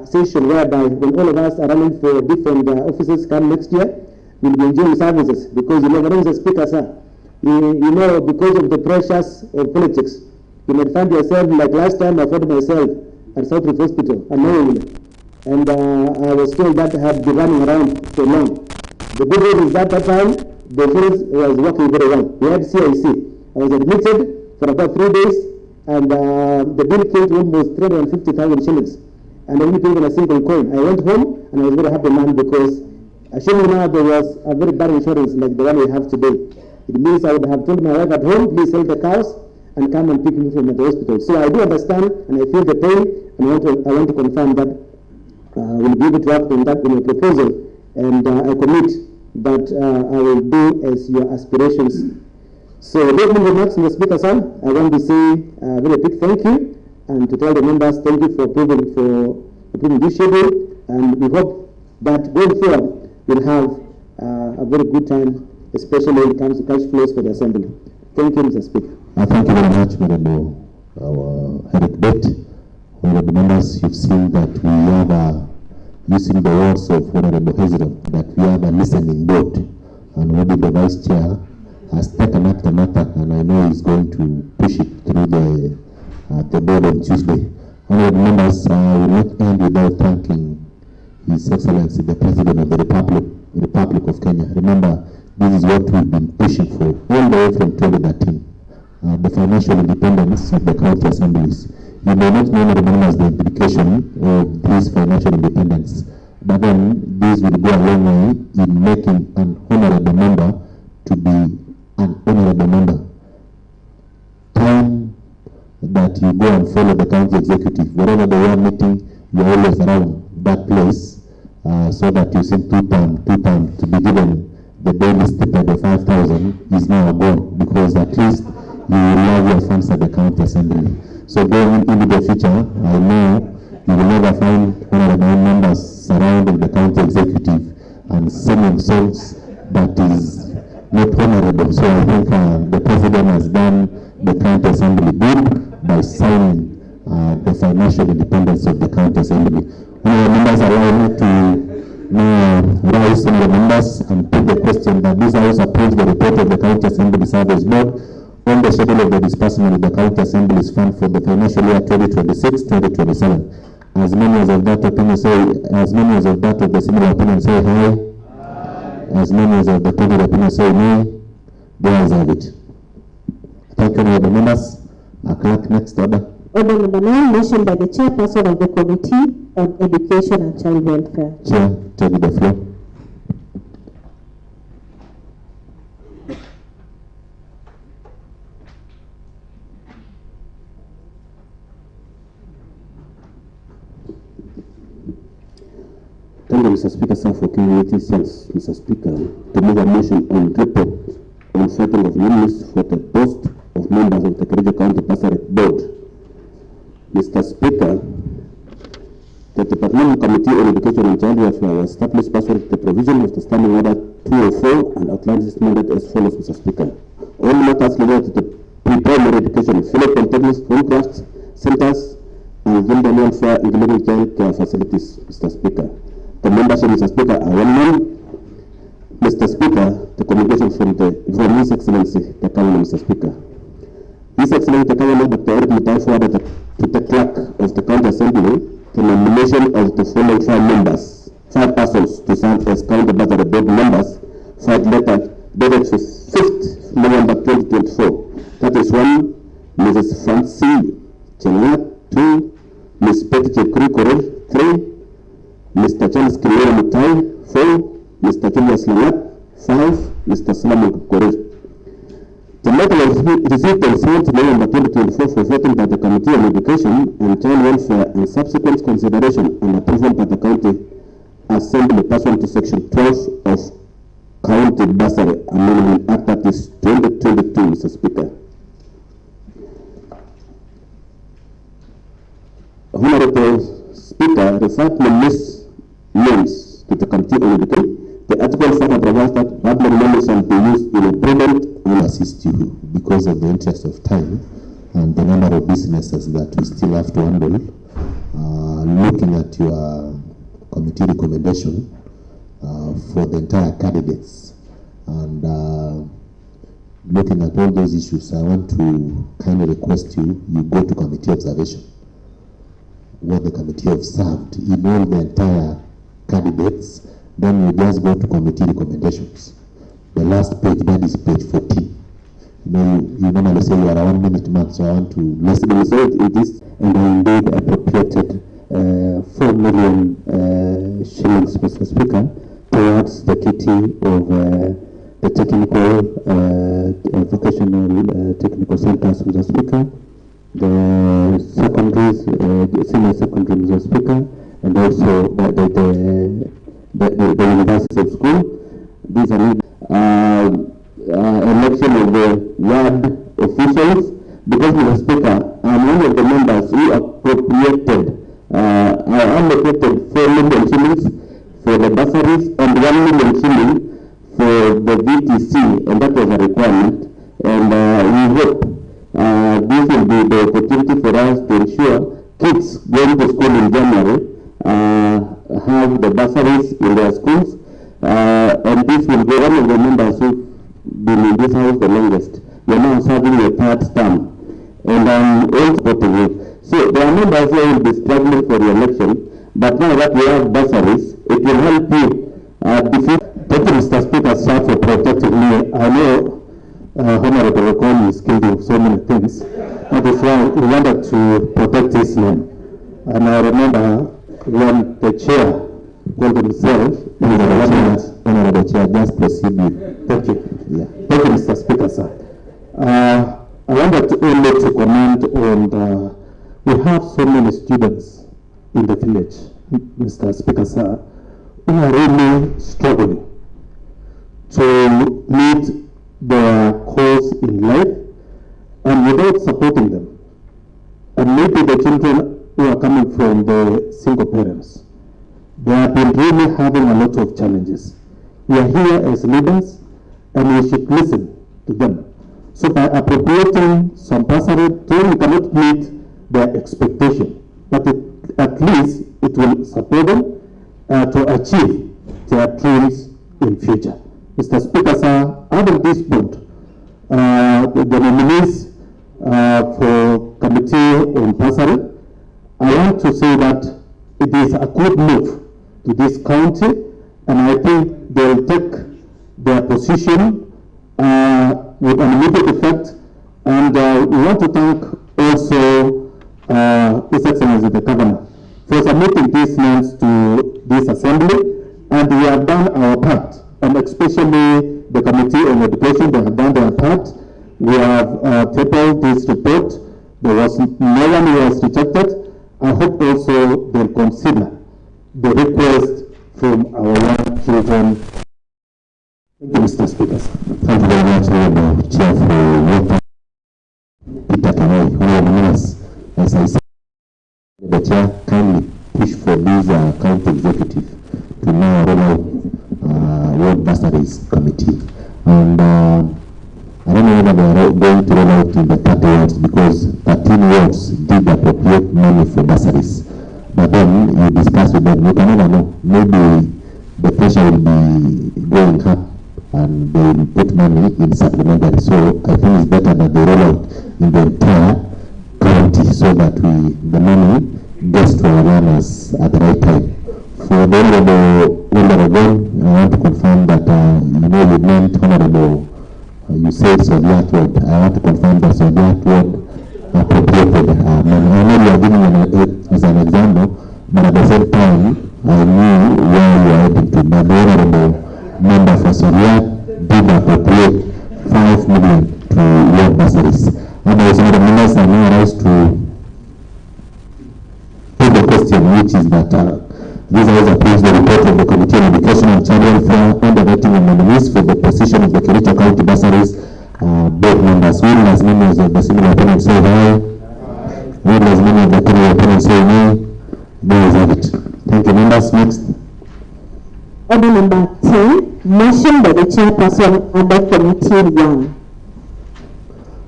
session whereby when all of us are running for different offices come next year, we'll be enjoying services. Because Mr. Speaker, sir, you know, because of the pressures of politics, you might find yourself, like last time I found myself at Southrift Hospital unknowingly, and I was told that I had been running around for long. The good news is that time the insurance was working very well. We had CIC. I was admitted for about 3 days, and the bill came to almost 350,000 shillings, and I didn't pay even a single coin. I went home, and I was very happy, man, because assuming now there was a very bad insurance like the one we have today, it means I would have told my wife at home, please sell the cows and come and pick me from the hospital. So I do understand, and I feel the pain, and I want to confirm that we'll be able to act on that in a proposal, and I commit that I will do as your aspirations. So, let me remarks, Mr. Speaker, sir, I want to say a very big thank you, and to tell the members thank you for approving this schedule, and we hope that going forward we'll have a very good time, especially when it comes to cash flows for the Assembly. Thank you, Mr. Speaker. Thank you very much, Honorable Eric Bett. Honorable members, you've seen that we have, using the words of Honorable Hezron, that we have a listening board, and already the Vice Chair has taken up the matter, and I know he's going to push it through the board on Tuesday. Honorable members, I will not end without thanking His Excellency the President of the Republic of Kenya. Remember, this is what we've been pushing for all the way from 2013, the financial independence of the county assemblies. You may not know, honorable members, the implication of this financial independence, but then this will go a long way in making an honorable member to be an honorable member. Time that you go and follow the county executive, wherever they are meeting, you're always around that place, so that you seem two time to be given the daily stipend of 5,000 is now gone, because at least you will have your funds at the county assembly. So going into the future, I know you will never find honorable members surrounding the county executive and singing songs that is not honorable. So I think the President has done the county assembly good by signing the financial independence of the county assembly. Honorable members, allow me to now rise in the members and put the question that this House approves the report of the County Assembly Service Board on the schedule of the disbursement of the County Assembly's fund for the financial year 2026-2027. As many as of that opinion say, as many as of that of the similar opinion say aye. As many as of the contrary opinion say nay. The ayes have it. Thank you, honorable members. Clerk, next order. Order number 9, motion by the chairperson of the Committee on Education and Child Welfare. Chair, take the floor. Mr. Speaker, sir, for community sense, Mr. Speaker, to move a motion on report on setting of names for the post of members of the Kericho County Bursary Board. Mr. Speaker, the Departmental Committee on Education and Child Welfare was established pursuant to the provision of the Standing Order 204 and outlines its mandate as follows, Mr. Speaker. All matters related to the pre-primary education, fellow polytechnics, home crafts, centers, and gender welfare, including child care facilities, Mr. Speaker. The membership, Mr. Speaker, are 1 man. Mr. Speaker, the communication from His Excellency, the Governor, Mr. Speaker. His Excellency, the Governor, Dr. Eric Mutai, forwarded to the clerk of the County Assembly the nomination of the following 5 persons to serve as County Bursary Board members, 5 letters dated 5th November 2024. That is 1, Mrs. Francie Chengat, 2, Ms. Betty Chekuri Korel, 3, Mr. Charles Kilera Mutai, 4, Mr. Julius Langat, 5, Mr. Solomon Korel. The matter was received on 7th November 2024 for voting by the Committee on Education and Child Welfare and subsequent consideration and approval by the County Assembly pursuant to Section 12 of County Bursary Amendment Act, that is 2022, Mr. Speaker. Honorable Speaker, referred names to the Committee on Education. The article further provides that public money shall be used in a prudent. Will assist you because of the interest of time and the number of businesses that we still have to handle. Looking at your committee recommendation for the entire candidates and looking at all those issues, I want to kindly request you go to committee observation. What the committee observed in all the entire candidates, then you just go to committee recommendations. The last page, that is page 14. You normally say you are a 1 minute man, so I want to listen. The result is this, and I indeed appropriated 4 million shillings, Mr. Speaker, towards the kitty of the technical, vocational technical centers, Mr. Speaker, the secondaries, senior secondary, Mr. Speaker, and also the university of school. These are election of the ward officials, because, Mr. Speaker, I'm one of the members who appropriated, I allocated 4 million shillings for the bursaries and 1 million shillings for the VTC, and that was a requirement. And we hope this will be the opportunity for us to ensure kids going to school in January have the bursaries in their schools. And this will be one of the members who've been in this house the longest. You're now serving your 3rd term, and I'm all supporting you. So there are members who will be struggling for the election, but now that we have bursaries, it will help you defeat. Thank you, Mr. Speaker, sir, for protecting me. I know Honorable Okon is guilty of so many things. That is why we wanted to protect his name. And I remember when the chair called himself, Honorable Chair, just proceed. Thank you. Yeah. Thank you, Mr. Speaker, sir. I wanted only to comment on we have so many students in the village, Mr. Speaker, sir, who are really struggling to meet their goals in life, and without supporting them, and maybe the children who are coming from the single parents, they have been really having a lot of challenges. We are here as leaders, and we should listen to them. So by appropriating some bursary, we cannot meet their expectation, but at least it will support them to achieve their dreams in future. Mr. Speaker, sir, out of this board, the nominees for Committee on Bursary, I want to say that it is a good move to this county, and I think they will take their position with an immediate effect. And we want to thank also His Excellency the Governor for submitting these names to this assembly, and we have done our part, and especially the Committee on Education, they have done their part. We have tabled this report. There was no one who was rejected. I hope also they'll consider the request from our young children. Thank you, Mr. Speaker. Thank you very much, Honorable Chair, for your Peter Kamei, Honorable Ministers. As I said, the Chair kindly push for this county executive to now roll out ward bursaries committee. And I don't know whether they are going to roll out in the 30 wards because 13 wards did appropriate money for bursaries. But then you discuss with them, you can never know. Maybe the pressure will be going up and they will put money in supplementary. So I think it's better that they roll out in the entire county so that the money gets to our learners at the right time. For the Honorable, I want to confirm that you meant Honorable, you said Soviet word. I want to confirm that Soviet word appropriated money. I know you are giving it as an example, but at the same time, I knew where you are heading to. But the Honorable member for Soviet did appropriate 5 million to ward bursaries. And also the members are now asked to take the question, which is that this House approves the report of the Committee on Education and Child Welfare on the vetting of nominees for the position of the Kericho County bursaries. Both members, will as many of the similar opponents say aye, will as many of the similar opponents say nay. There is have it. Thank you, members. Next. Order number 10, motion by the chairperson under Committee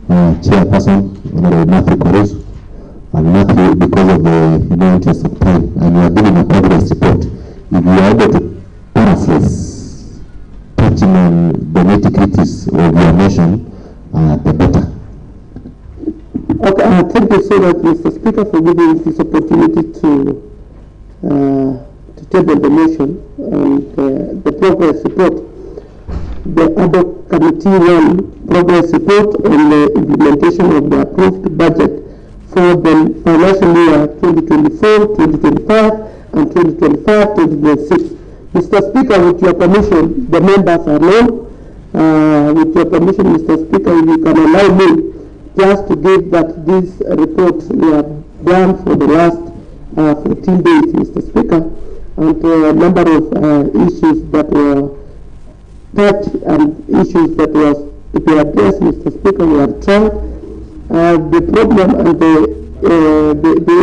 1. Chairperson, Honorable Matthew Koros. And Matthew, because of the interest of time, and you are giving a progress report, if you are able to paraphrase, touching on the nitty-gritties of your motion, the better. Okay, thank you so much, Mr. Speaker, for giving this opportunity to table the motion and the progress report. The Ad-hoc Committee 1 progress report on the implementation of the approved budget for the financial year 2024-2025 and 2025-2026. Mr. Speaker, with your permission, the members are known. With your permission, Mr. Speaker, if you can allow me just to give that this report we have done for the last 14 days, Mr. Speaker, and a number of issues that were touched and issues that was to be addressed, Mr. Speaker, we have tried. The problem and the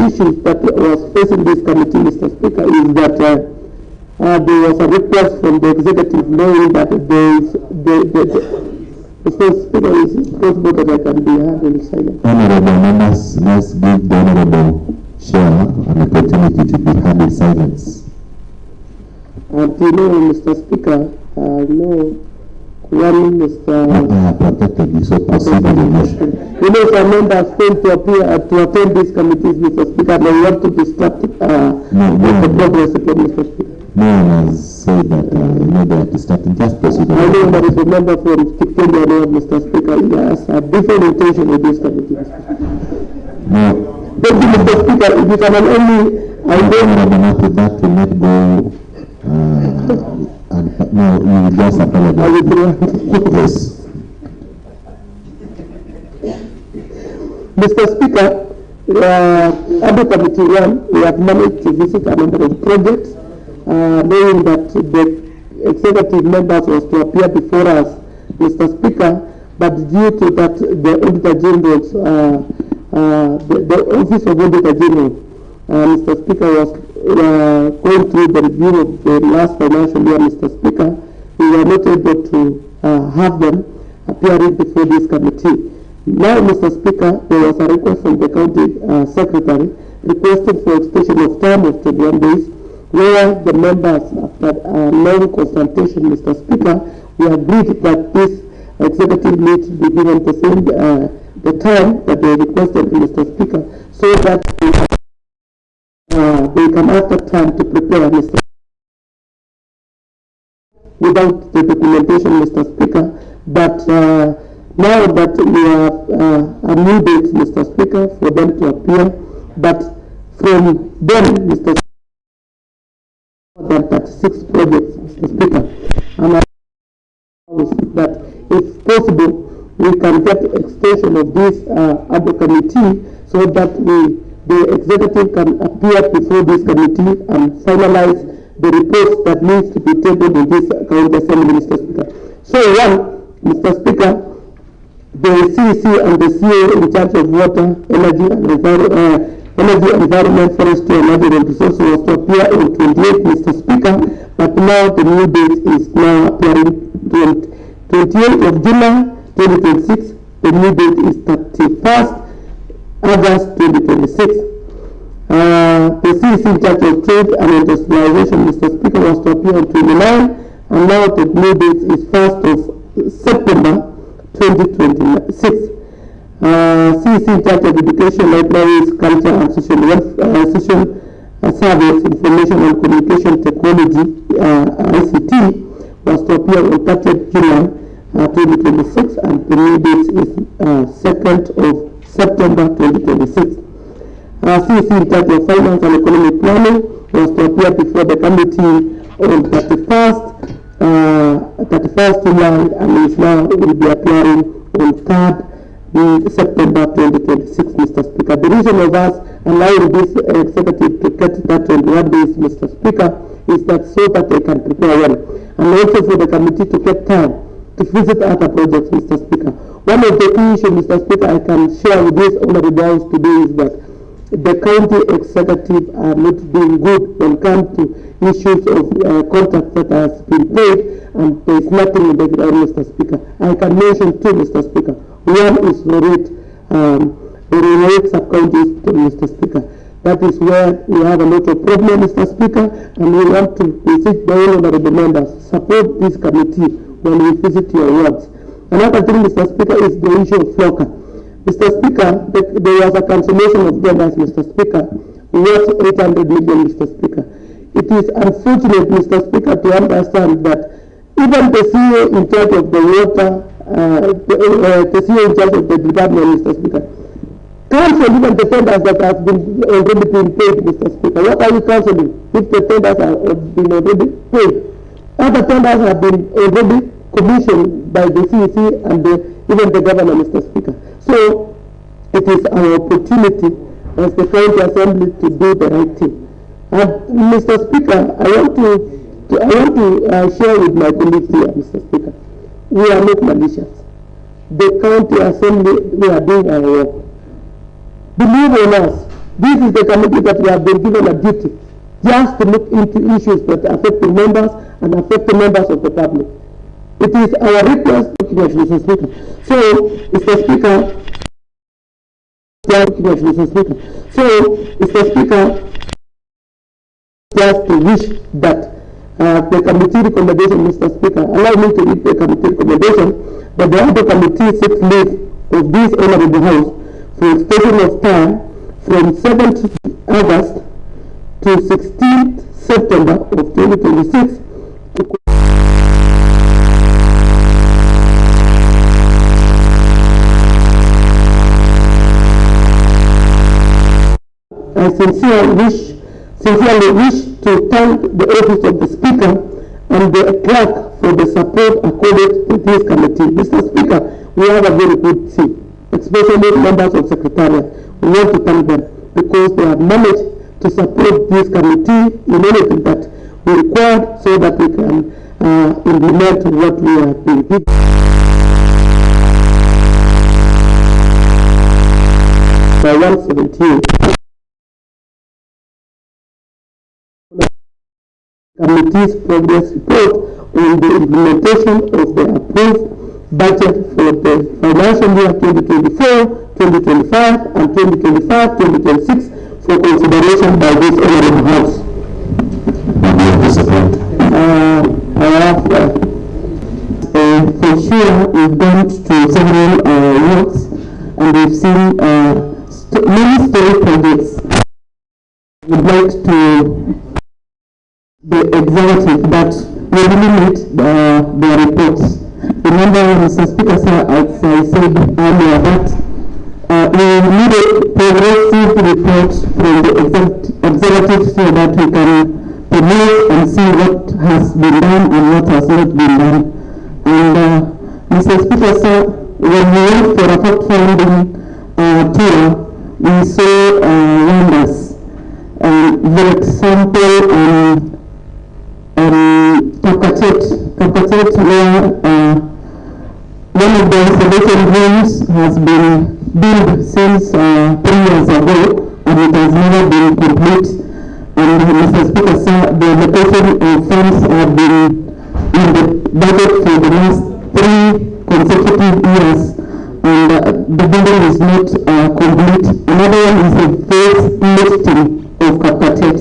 issues that was facing this committee, Mr. Speaker, is that there was a request from the executive knowing that there is Mr. Speaker, is it possible that I can be heard in silence? Honorable members, let's give the Honorable Chair an opportunity to be heard in silence. And you know, Mr. Speaker, one Mr. Protected you, so proceed with the motion. You know, some members fail to appear to attend these committees, Mr. Speaker, and they want to distract with the progress report, Mr. Speaker. No one has said that they are distracting. Just proceed. I know there is a member from Kenya, Mr. Speaker. He has a different intention with this committee. No. Thank you, Mr. Speaker. If you can only, I know that will not go. And no, you will just apologize. Yes. Mr. Speaker, under Committee 1, we have managed to visit a number of projects, knowing that the executive members was to appear before us, Mr. Speaker, but due to that, the Auditor General's, the Office of Auditor General, Mr. Speaker, was going through the review of the last financial year, Mr. Speaker, we were not able to have them appearing before this committee. Now, Mr. Speaker, there was a request from the county secretary requesting for extension of time of 21 days, where the members, after a long consultation, Mr. Speaker, we agreed that this executive needs to be given the same the time that they requested, Mr. Speaker, so that they can have the time to prepare, Mr. without the documentation, Mr. Speaker. But now that we have a new date, Mr. Speaker, for them to appear, but from them, Mr. Speaker, more than 36 projects, Mr. Speaker, and I that if possible, we can get extension of this ad hoc committee so that the executive can appear before this committee and finalize the reports that needs to be tabled in this county assembly, Mr. Speaker. So one, Mr. Speaker, the CEC and the CEO in charge of water, energy and environment, forestry and natural resources was to appear on 28, Mr. Speaker, but now the new date is now appearing 28th of July 2026. The new date is 31st August 2026. The CEC in charge of trade and industrialization, Mr. Speaker, was to appear on 29, and now the new date is 1st of September 2026. CEC in charge of education, libraries, culture and social service, information and communication technology, ICT, was to appear on 30th July 2026, and the new date is 2nd of September 2026. CEC in charge of finance and economic planning was to appear before the committee on 31st July, and is now will be appearing on 3rd September 2026, Mr. Speaker. The reason of us allowing this executive to get that 21 days, Mr. Speaker, is that so that they can prepare well, and also for the committee to get time to visit other projects, Mr. Speaker. One of the key issues, Mr. Speaker, I can share with this honorable house today is that the county executive are not doing good when it comes to issues of contracts that has been paid, and there is nothing in the ground, Mr. Speaker. I can mention two, Mr. Speaker. One is Lorette sub-county hospital, Mr. Speaker. That is where we have a lot of problems, Mr. Speaker, and we want to visit the honorable members, support this committee when we visit your wards. Another thing, Mr. Speaker, is the issue of FLOCA. Mr. Speaker, there was a cancellation of tenders, Mr. Speaker, worth 800 million, Mr. Speaker. It is unfortunate, Mr. Speaker, to understand that even the CEO in charge of the water, the CEO in charge of the department, Mr. Speaker, cancel even the tenders that have been already been paid, Mr. Speaker. What are you cancelling if the tenders have been already paid? Other tenders have been already commissioned by the CEC and even the governor, Mr. Speaker. So it is our opportunity as the county assembly to do the right thing. And Mr. Speaker, I want to share with my colleagues here, Mr. Speaker. We are not malicious. The county assembly, we are doing our work. Believe in us, this is the committee that we have been given a duty just to look into issues that affect the members and affect the members of the public. It is our request, Mr. Speaker. So, Mr. Speaker, just to wish that the committee recommendation, Mr. Speaker, allow me to read the committee recommendation that the other committee seeks leave of this honorable house for extension of time from 7th August to 16th September of 2026 I sincerely wish to thank the office of the Speaker and the clerk for the support accorded to this committee. Mr. Speaker, we have a very good team, especially members of Secretariat. We want to thank them because they have managed to support this committee in anything that we require so that we can implement what we have been given. By 117. Committee's progress report on the implementation of the approved budget for the financial year 2024, 2025, and 2025-2026 for consideration by this honorable house. I have, for sure, we've gone to several works and we've seen many story projects. We'd like to the executive that we limit their reports. Remember, Mr. Speaker, sir, as I said earlier, that we need a progressive report from the executive so that we can promote and see what has been done and what has not been done. And Mr. Speaker, sir, when we went for a fact-finding tour, we saw wonders. For example, Kapkatet, where one of the isolation rooms has been built since 3 years ago, and it has never been complete. And Mr. Speaker, sir, the allocation of funds have been in the budget for the last 3 consecutive years, and the building is not complete. Another one is the first lifting of Kapkatet,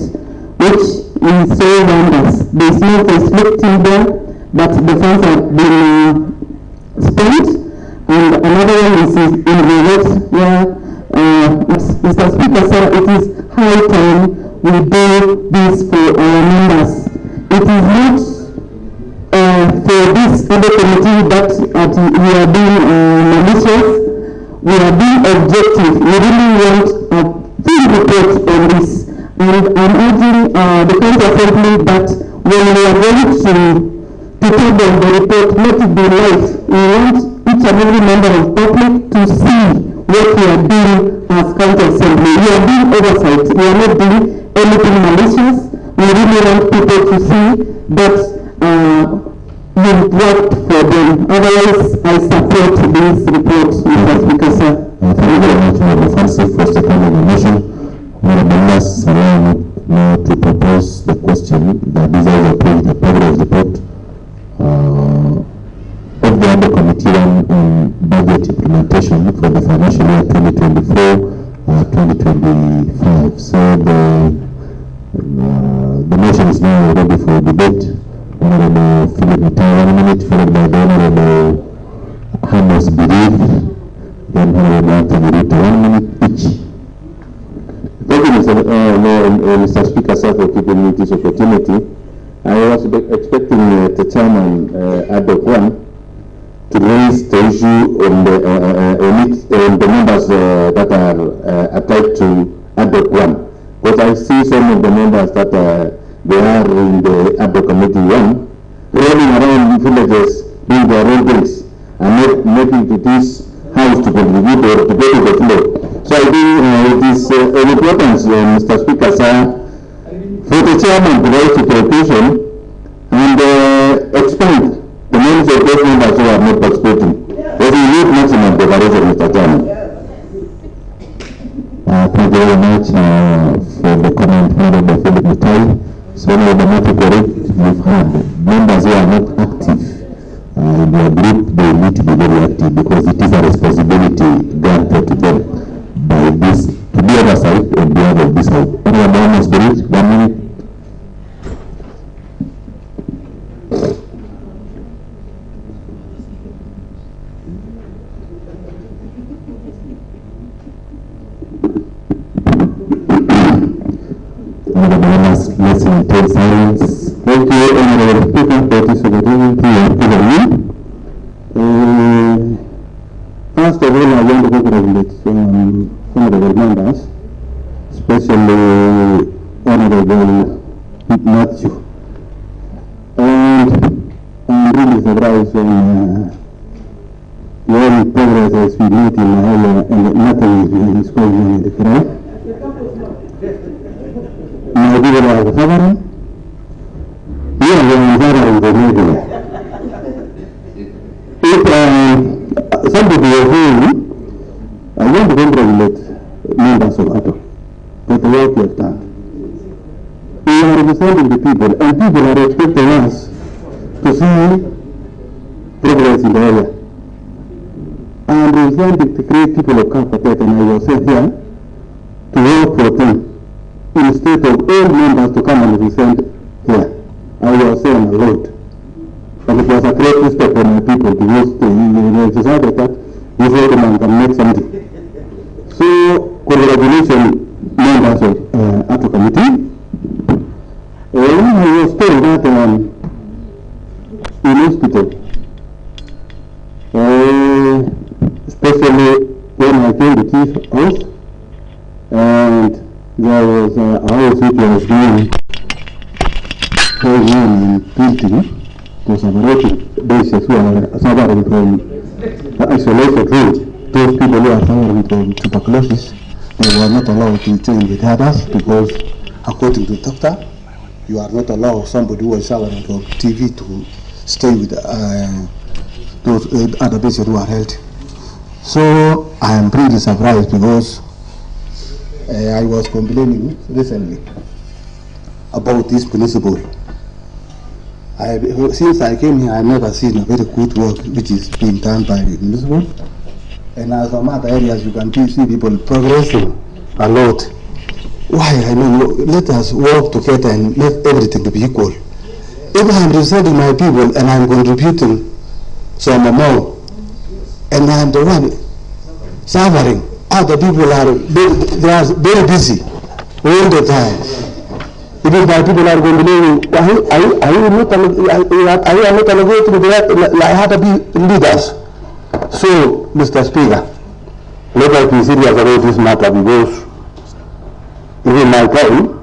which is so wonders. There is no first lifting there, but the funds have been spent. And another one is in the west, where Mr. Speaker, sir, it is high time we do this for our members. It is not for this other committee that we are being malicious. We are being objective. We really want a full report on this. And I'm urging the County Assembly that when we are going to table the report, let it be live. We want each and every member of public to see what we are doing as County Assembly. We are doing oversight. We are not doing anything malicious. We really want people to see that we've worked for them. Otherwise, I support this report, Mr. Speaker, sir. Thank you very much, Honorable Francis, for seconding the motion. Honorable members, allow me now to propose the question that desires approve the progress report of the Under Committee on Budget Implementation for the financial year 2024-2025. So the motion is now ready for debate. Honorable Philip Mutai, 1 minute, followed by the Honorable Hannes Birif, then Honorable Anthony Ruto, 1 minute each. Thank you, Mr. Speaker, sir, for giving me this opportunity. I was expecting the chairman, Adok One, to raise the issue on the members that are attached to Adok One. But I see some of the members that they are in the Adok Committee 1, rolling around villages, doing their own things, and not making to this house to contribute or to go to the floor. So I think it is of importance, Mr. Speaker, sir, for the chairman to raise the preoccupation and expand the names of those members who are not participating. There is need maximum preparation, Mr. Chairman. Thank you very much for the comment, Honorable Philip Mutai. So, Honorable correct, you've had members who are not active in your group. They need to be very active because it is a responsibility granted to them by this, to the other side on behalf of this side. Honorable Hannes Birif, 1 minute. Let's maintain silence. Thank you, Honorable Speaker, for this opportunity of giving me. First of all, I want to congratulate honorable members, especially Honorable Matthew. And I'm really surprised when the only progress has been made in my area and nothing is going on in the crowd. My people are suffering. We are suffering the media. If some people are saying, I want to congratulate members of ATO for the work you have done. We are representing the people, and people are expecting us to see progress in the area. I am representing the great people of Kapkatet, and I was sent here to work for them, instead of all members to come and represent here. I was saying a lot. And it was a great step for my people because they decided that this gentleman can make something. So, congratulations, members of ATO Committee. I was told that in hospital, especially when I came to Chief House, and there was a house which was being going on and building to separated bases who are suffering from isolation room. Those people who are suffering from tuberculosis, they were not allowed to join with others because, according to the doctor, you are not allowed somebody who was showering on TV to stay with those other patients who are healthy. So I am pretty surprised because I was complaining recently about this municipal. Since I came here, I've never seen a very good work which is being done by the municipal. And as some other areas, you can see people progressing a lot. Why? I mean, let us work together and make everything to be equal. If I am representing my people and I am contributing some amount, and I am the one suffering, other people are very busy all the time. Even my people are complaining, are you not allocated like other leaders? So, Mr. Speaker, let us be serious about this matter because even my time,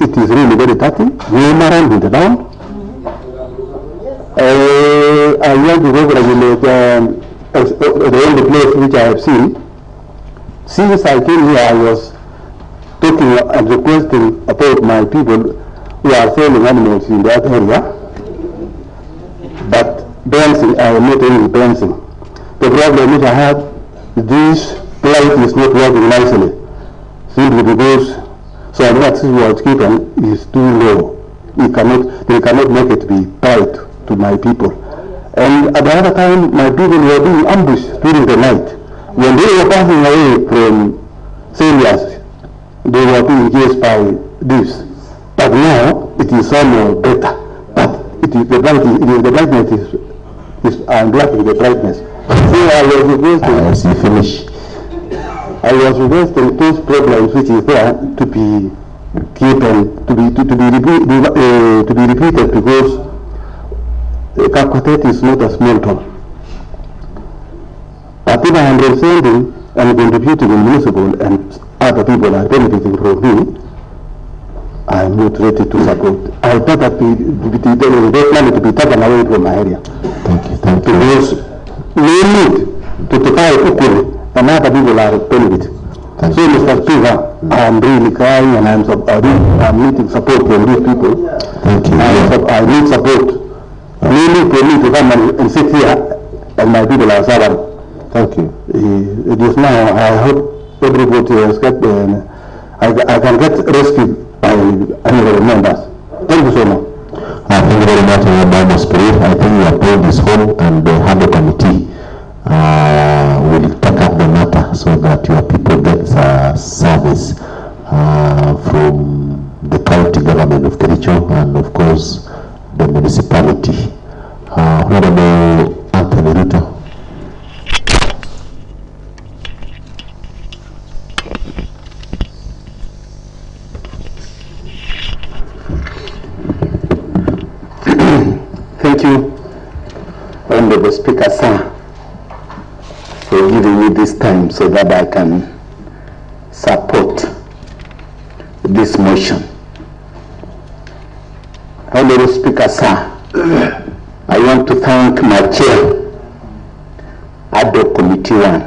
it is really very dirty. Roam around with the town. I want to congratulate the only place which I have seen. Since I came here, I was talking and requesting about my people who are selling animals in that area. But dancing, I am not only dancing. The problem which I have, this light is not working nicely. Simply because some wax was given is too low. They cannot make it be bright to my people. And at the other time, my people were being ambushed during the night. When they were passing away from serious, they were being chased by this. But now it is somewhat better. But it is the brightness I'm blocking the brightness. So I was requesting. I was requesting those problems which is there to be given, to be repeated because Kapkotet is not a small town. But if I am representing and contributing in municipal and other people are benefiting from me, I am not ready to support. I thought that the money to be taken away from my area. Thank you. Because we need to divide equally and other people are benefiting. So Mr. Speaker, I am really crying and I'm needing support from these people. Thank you. I need support. Really for me to come and sit here and my people are suffering. Thank you. It is now, I hope everybody has got, I can get rescued by any members. Thank you so much. Thank you very much, Honorable Spirit. I think we have told this home and the Harbour Committee will take up the matter so that your people get service from the county government of Kericho and of course the municipality. Honorable Anthony Ruto. Thank you, Honorable Speaker, sir, for giving me this time so that I can support this motion. Honorable Speaker, sir, I want to thank my chair, Ad hoc Committee 1,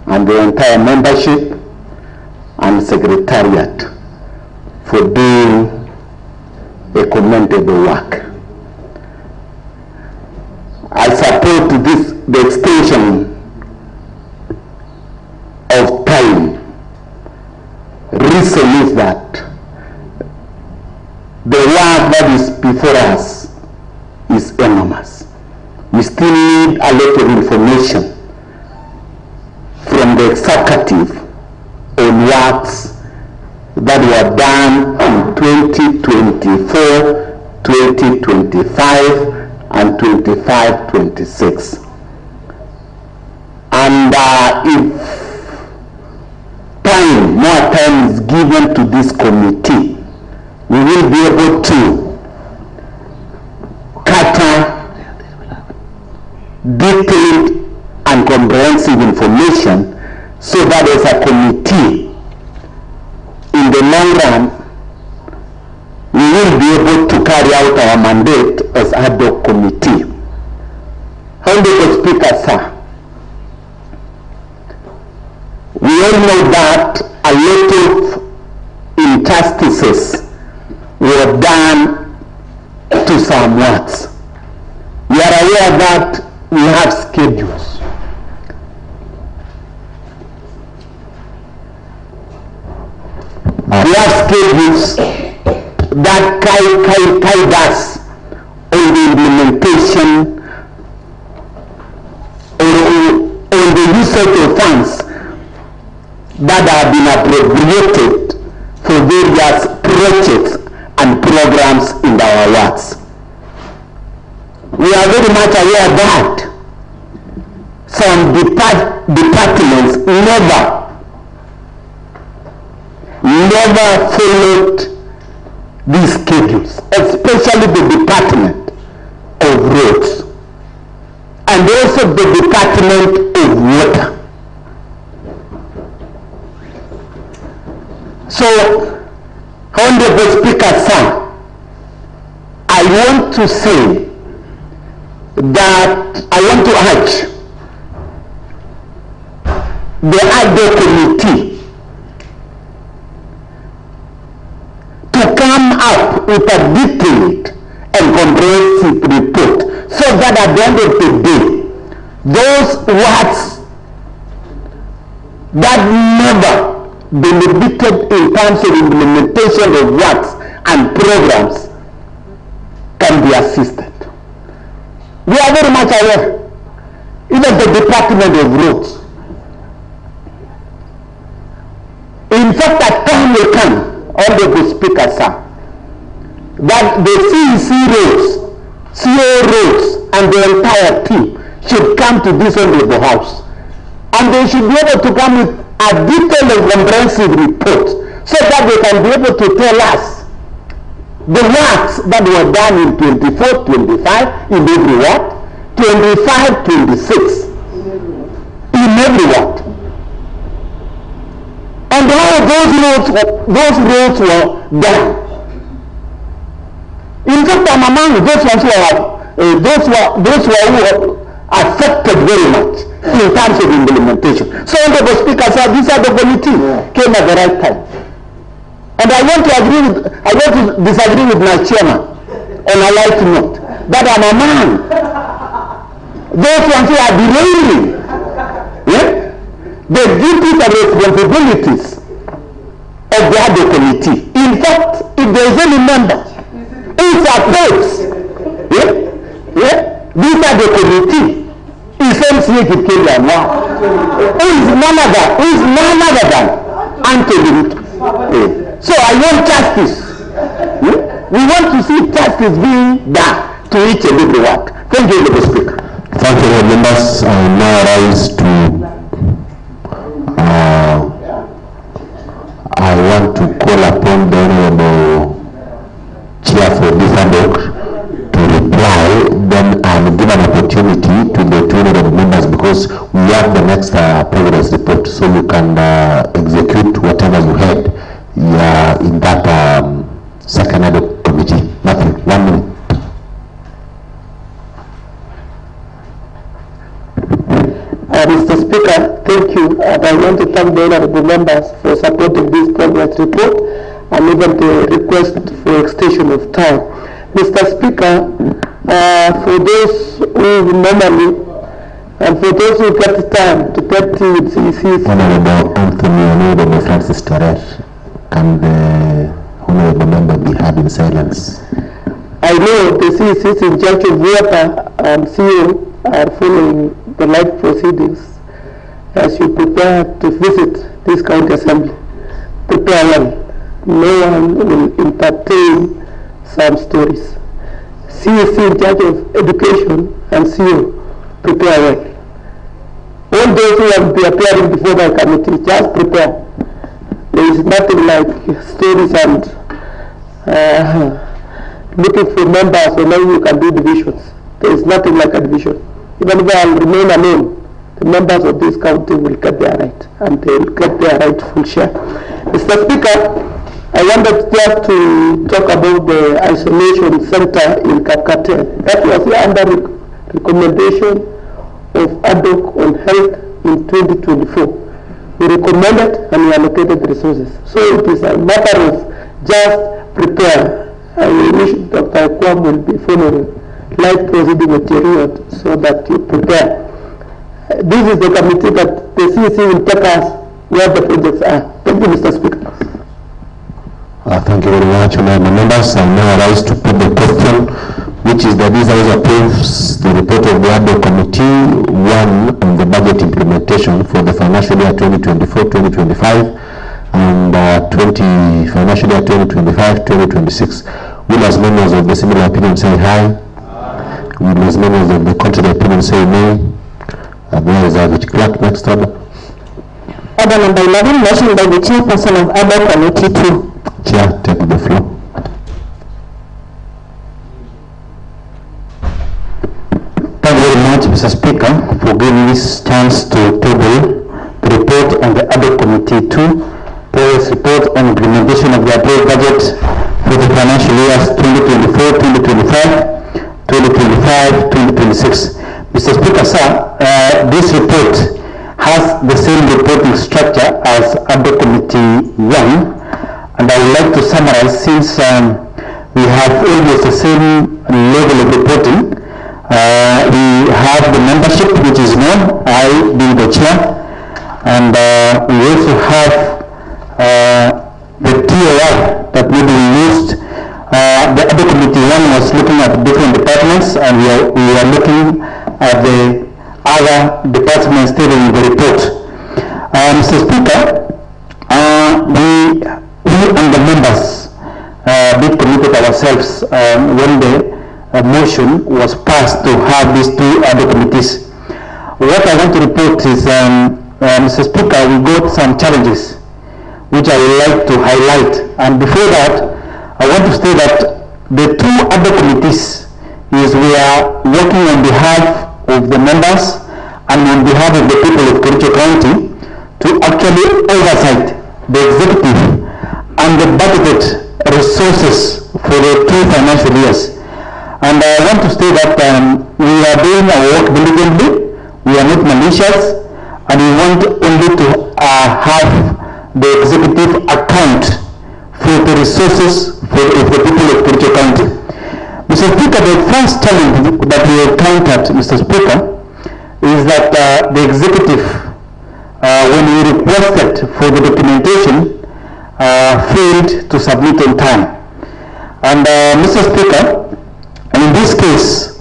and the entire membership and secretariat for doing a commendable work. I support the extension of time. Reason is that the work that is before us is enormous. We still need a lot of information from the executive on works that were done in 2024, 2025, and 25-26. And if more time is given to this committee, we will be able to gather detailed and comprehensive information so that as a committee, in the long run, we will be able to carry out our mandate as ad hoc committee. Honorable Speaker, sir, we all know that a lot of injustices were done to some wards. We are aware that we have schedules. We have schedules that guide us on the implementation or on the usage of funds that have been appropriated for various projects and programs in our wards. We are very much aware that some departments never followed these schedules, especially the Department of Roads and also the Department of Water. So, Honorable Speaker, sir, I want to say that I want to urge the ADO committee to come up with a detailed and comprehensive report so that at the end of the day, those words that never benefited in terms of implementation of works and programs can be assisted. We are very much aware, even the Department of Roads. In fact, a time will come, Honorable Speaker, sir, that the CEC roads, CO roads, and the entire team should come to this Honorable House. And they should be able to come with a detailed and comprehensive report so that they can be able to tell us the works that were done in 24, 25, in every ward, 25, 26, in every ward. And how those roads were done. In fact, I'm among those ones who are those who are affected very much in terms of implementation. So, Honorable Speaker, sir, this other committee came at the right time. And I want to disagree with my chairman on a light note that I'm among those ones who are derailing the duties and responsibilities of the ADO committee. In fact, if there is any member who supports this ADO committee, is MCA Kipkembwe now, who is none other than Anthony Ruto. So I want justice. We want to see justice being done to each and every one. Thank you, Mr. Speaker. Thank you, members. I now rise to I want to call upon the Honorable Chair for this ADOC to reply, then I'll give an opportunity to the two honorable members because we have the next progress report, so you can execute whatever you had in that second ADOC committee. Matthew, 1 minute. Mr. Speaker, thank you. And I want to thank the honorable members for supporting this progress report and even the request for extension of time. Mr. Speaker, for those who normally, and for those who get time to get to CECs. Honorable Anthony, Honorable Francis Torres, and the honorable member be heard in silence. I know the CECs in charge of water and CO are following the live proceedings as you prepare to visit this county assembly. Prepare well. No one will entertain some stories. CEC in charge of education and CO, prepare well. All those who will be appearing before the committee, just prepare. There is nothing like stories and looking for members or maybe you can do divisions. There is nothing like a division. Even if I remain alone, the members of this county will get their right and they will get their rightful share. Mr. Speaker, I wanted just to talk about the isolation center in Kapkaten. That was under recommendation of ADOC on health in 2024. We recommended and we allocated resources. So it is a matter of just prepare I wish Dr. Kwam will be following light proceeding material so that you prepare. This is the committee that the CEC will take us where the projects are. Thank you, Mr. Speaker. Thank you very much, honorable members. I now rise to put the question, which is that this House approves the report of the ADO Committee 1 on the budget implementation for the financial year 2024-2025 and financial year 2025-2026. Will as members of the similar opinion say aye? Will as members of the contrary opinion say nay? There is a clerk. Next order. Order number 11, motion by the chairperson of ADO Committee 2. Chair, take the floor. Thank you very much, Mr. Speaker, for giving this chance to table the report on the ADO Committee 2, progress report on implementation of the approved budget for the financial years 2024-2025, 2025-2026. Mr. Speaker, sir, this report has the same reporting structure as ADO Committee 1, and I would like to summarize since we have almost the same level of reporting. We have the membership, which is known, I being the chair, and we also have the TOR that will be used. The ADO Committee 1 was looking at different departments, and we are looking at the other departments stated in the report. Mr. Speaker, we and the members did committed ourselves when the motion was passed to have these two ADO committees. What I want to report is, Mr. Speaker, we got some challenges which I would like to highlight. And before that, I want to state that the two ADO committees is we are working on behalf of the members and on behalf of the people of Kericho County to actually oversight the executive and the budgeted resources for the two financial years. And I want to state that we are doing our work diligently, we are not malicious, and we want only to have the executive account for the resources of the people of Kericho County. Mr. Speaker, the first challenge that we encountered, Mr. Speaker, is that the executive, when we requested for the documentation, failed to submit on time. And Mr. Speaker, in this case,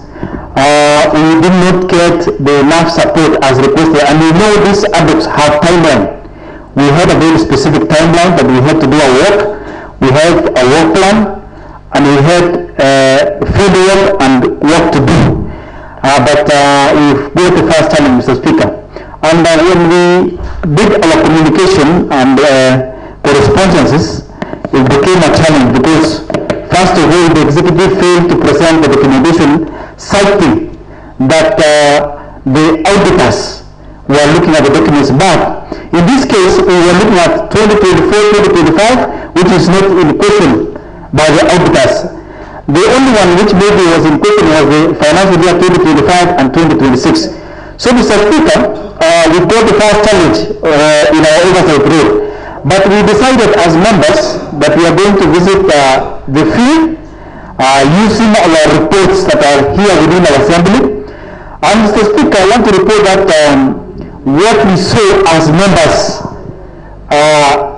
we did not get the enough support as requested, and we know these adults have timeline. We had a very specific timeline that we had to do our work. We had a work plan, and we had field work and work to do. But we've got the first challenge, Mr. Speaker. And when we did our communication and correspondences, it became a challenge because, first of all, the executive failed to present the documentation citing that the auditors were looking at the documents. But in this case, we were looking at 2024-2025, which is not in question by the auditors. The only one which maybe was in question was the financial year 2025 and 2026. So, Mr. Speaker, we got the first challenge in our oversight role. But we decided as members that we are going to visit the field using our reports that are here within our assembly. And Mr. Speaker, I want to report that what we saw as members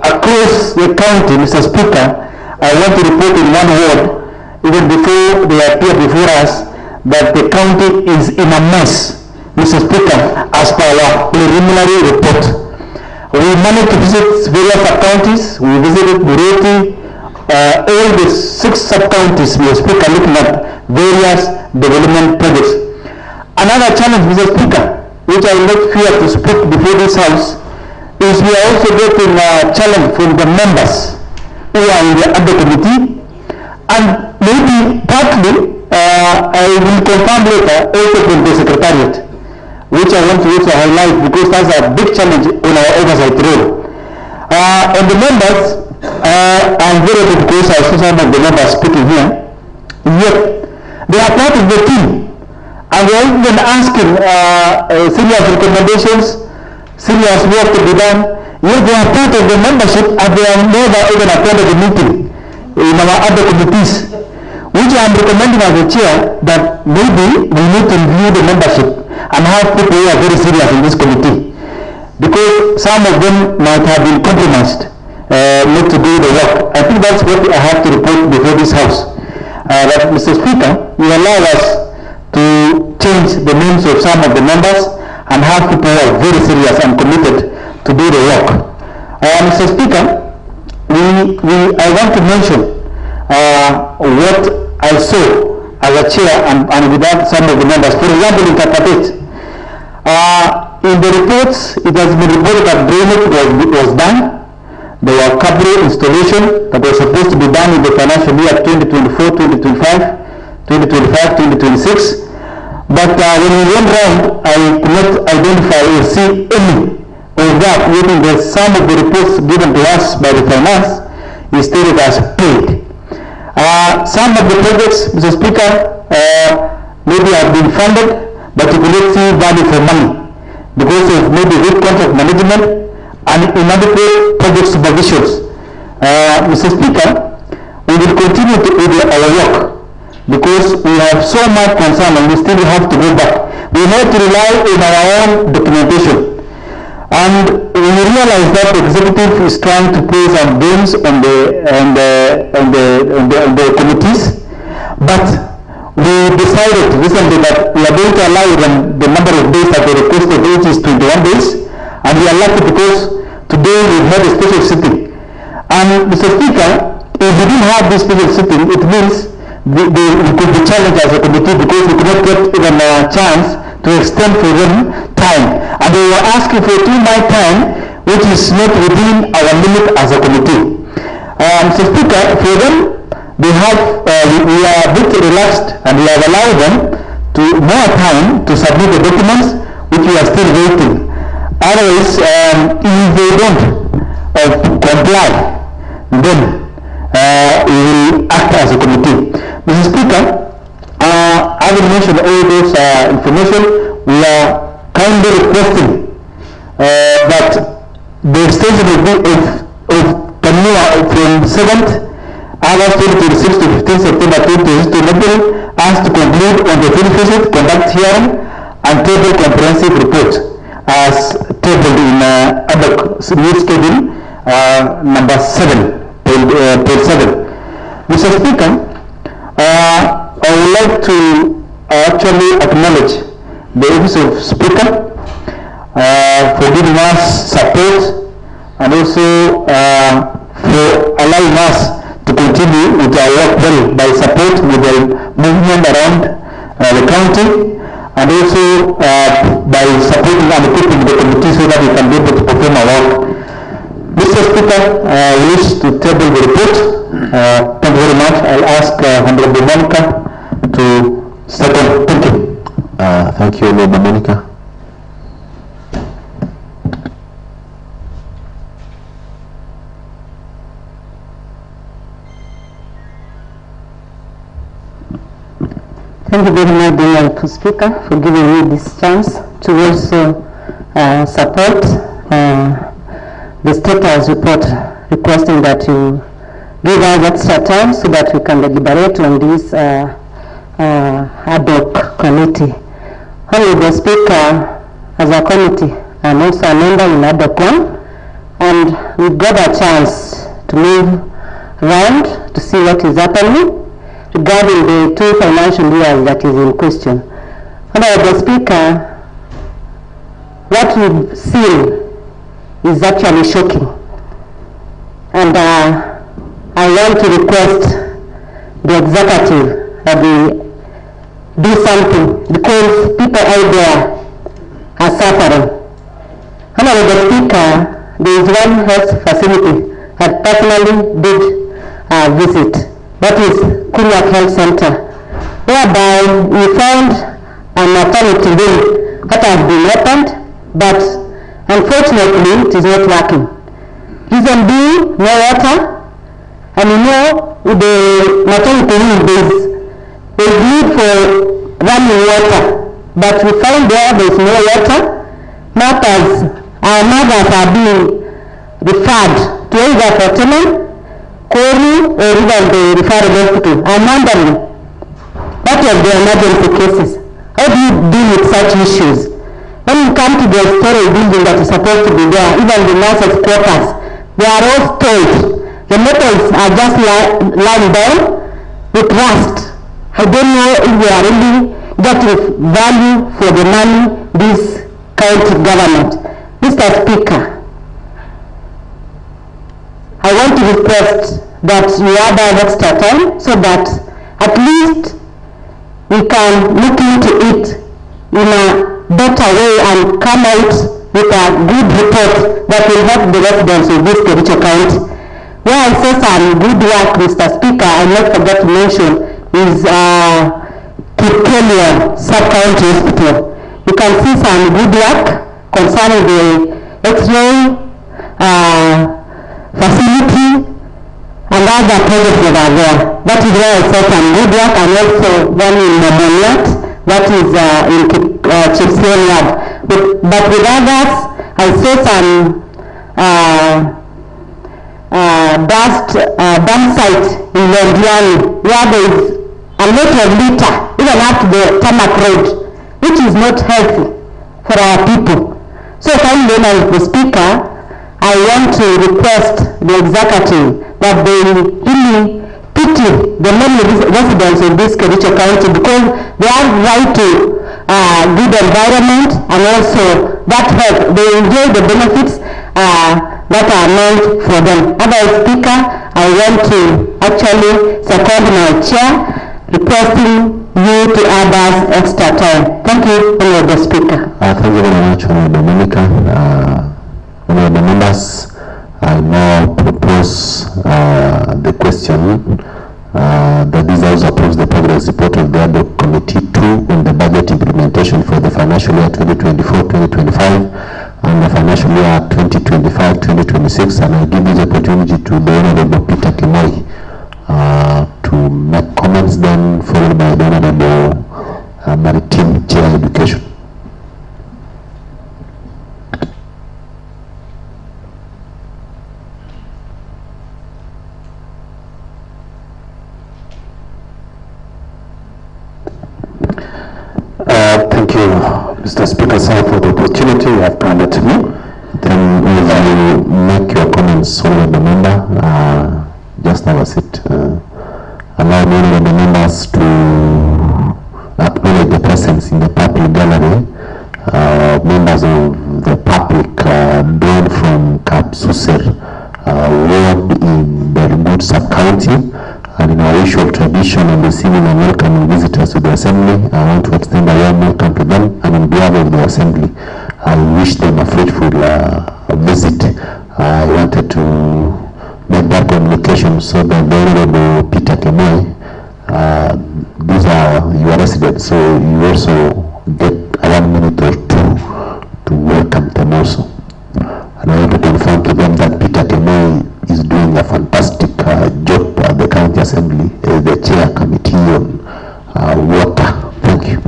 across the county, Mr. Speaker, I want to report in one word, even before they appear before us, that the county is in a mess, Mr. Speaker, as per our preliminary report. We managed to visit various sub-counties. We visited Bureti, all the 6 sub-counties, Mr. Speaker, looking at various development projects. Another challenge, Mr. Speaker, which I will not fear to speak before this House, is we are also getting a challenge from the members who are in the ADO committee, and maybe partly, I will confirm later, also from the Secretariat, which I want to also highlight because that's a big challenge in our oversight role. And the members, I'm very happy because I saw some of the members speaking here, yet they are part of the team. And they are even asking serious recommendations, serious work to be done, yet they are part of the membership and they are never even attended the meeting. in our other committees, which I am recommending as a chair that maybe we need to review the membership and have people who are very serious in this committee, because some of them might have been compromised not to do the work. I think that's what I have to report before this house. That Mr. Speaker, you allow us to change the names of some of the members and have people who are very serious and committed to do the work. Mr. Speaker, I want to mention what I saw as a chair and without some of the members. For example, in Kapatech, in the reports, it has been reported that drainage was done. There were cable installation that was supposed to be done in the financial year 2024-2025, 2025-2026. But when we went round, I could not identify or see any of that, even though some of the reports given to us by the finance is stated as paid. Some of the projects, Mr. Speaker, maybe have been funded, but you could not see value for money because of maybe weak contract management and inadequate project supervisions. Mr. Speaker, we will continue to do our work because we have so much concern and we still have to go back. We have to rely on our own documentation. And we realize that the executive is trying to play some games on the committees, but we decided recently that we are going to allow them the number of days that they requested, which is 21 days, and we are lucky because today we had a special sitting. And Mr. Speaker, if we didn't have this special sitting, it means we could be challenged as a committee because we could not get even a chance to extend for them time. And they were asking for 2 night time, which is not within our limit as a committee. Mr. Speaker, for them, they have, we are a bit relaxed and we have allowed them to more time to submit the documents, which we are still waiting. Otherwise, if they don't comply, then we will act as a committee. Mr. Speaker, I will mention all those information. We are kindly requesting that the extension will be of Tanua from 7th August 2026 to 15th September 2026 to enable us to conclude on the field visit, conduct hearing, and table comprehensive report as tabled in ADOC new schedule number 7, page 7. Mr. Speaker, I would like to actually acknowledge the Office of Speaker for giving us support and also for allowing us to continue with our work well by support with the movement around the county and also by supporting and equipping the committee so that we can be able to perform our work. Mr. Speaker, I wish to table the report. Thank you very much. I'll ask Honorable Monica to second. Thank you. Thank you, Honorable Monica. Thank you very much, Mr. Speaker, for giving me this chance to also support the status report, requesting that you give us extra time so that we can deliberate on this ad hoc committee. Honorable Speaker, as a committee, I'm also a member in ad hoc 1, and we got a chance to move around to see what is happening regarding the 2 financial years that is in question. Honorable Speaker, what we've seen is actually shocking. And I want to request the executive that we do something because people out there are suffering. Honorable Speaker, there is one health facility that personally did visit. That is Kuriak Health Center, whereby we found a maternity wing that has been opened, but unfortunately it is not working. Reason being, no water, and you know with the maternity wing there is need for running water, but we found there is no water. Our mothers are being referred to either for Temen, Koru or even the referral hospital. I'm wondering, what are the emergency cases? How do you deal with such issues? When you come to the storage building that is supposed to be there, even the nurses' quarters, they are all stored. The metals are just lying down with rust. I don't know if we are really getting value for the money this county government. Mr. Speaker, I want to request that you add an extra time so that at least we can look into it in a better way and come out with a good report that will help the residents of this Kericho County. Where I saw some good work, Mr. Speaker, I not forget to mention is Kirkelian Sub-County Hospital. You can see some good work concerning the X-ray facility and other projects that are there. That is where I saw some good work, and also one in Momoniat, that is in Chipsian Yard. But with others, I saw some dump site in Londiani, where there is a lot of litter, even up to the tarmac road, which is not healthy for our people. So finally, Mr. Speaker, I want to request the executive that they really pity the many residents of this Kericho County, because they have right to good environment and also that health. They enjoy the benefits that are meant for them. Otherwise, Speaker, I want to actually second my chair, requesting you to add us extra time. Thank you, Honorable Speaker. Thank you very much, Honorable Monica. Honorable members, I now propose the question that this House approves the progress report of the ad hoc committee 2 on the budget implementation for the financial year 2024-2025 and the financial year 2025-2026, and I give this opportunity to the Honorable Peter Kimoi to make comments, then followed by the Honorable Maritime Chair Education. Thank you, Mr. Speaker, sir, for the opportunity you have granted to me. Then as you make your comments, Honorable Member, just have a seat. Allow me, Honorable Members, to acknowledge the presence in the public gallery members of the public drawn from Kapsuser ward in Belgut Sub-County. And in our issue of tradition and receiving and welcoming visitors to the Assembly, I want to extend a warm welcome to them, and on behalf of the Assembly, I wish them a fruitful visit. I wanted to make that communication so that the Honorable Peter Kimoi, these are your residents, so you also get a 1 minute or two to welcome them also. And I want to confirm to them that Peter Kimoi is doing a fantastic job at the County Assembly as the Chair Committee on Water. Thank you.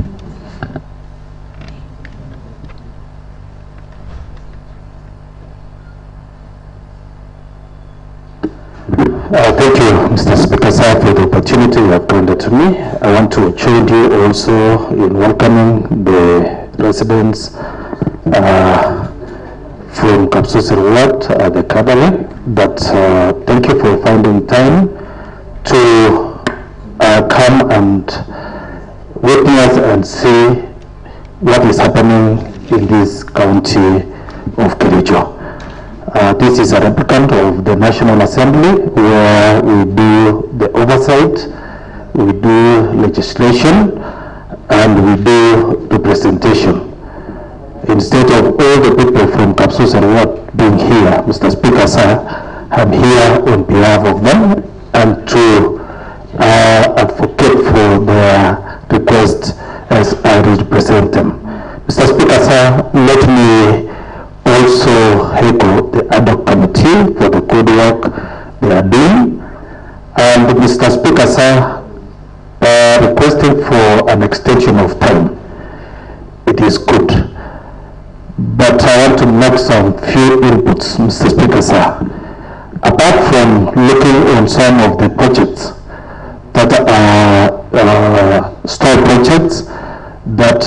Thank you, Mr. Speaker, sir, for the opportunity you have granted to me. I want to join you also in welcoming the residents from Kapsuser Ward, the Kabale, but thank you for finding time to come and witness and see what is happening in this county of Kericho. This is a replicant of the National Assembly, where we do the oversight, we do legislation, and we do the presentation. Instead of all the people from Kapsuser Ward being here, Mr. Speaker, sir, I'm here on behalf of them and to advocate for their request as I represent them. Mr. Speaker, sir, let me also echo the ad hoc committee for the good work they are doing. And Mr. Speaker, sir, requesting for an extension of time. It is good. But I want to make some few inputs, Mr. Speaker, sir. apart from looking on some of the projects that are store projects that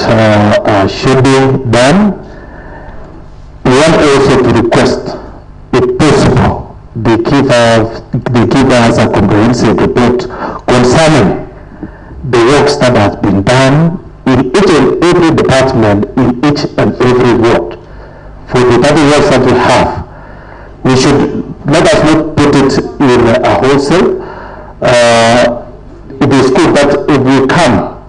should be done, we want also to request, if possible, they give us a comprehensive report concerning the works that has been done in each and every department, in each and every ward. For the 30 works that we have, we should, let us not put it in a wholesale. It is good that if we come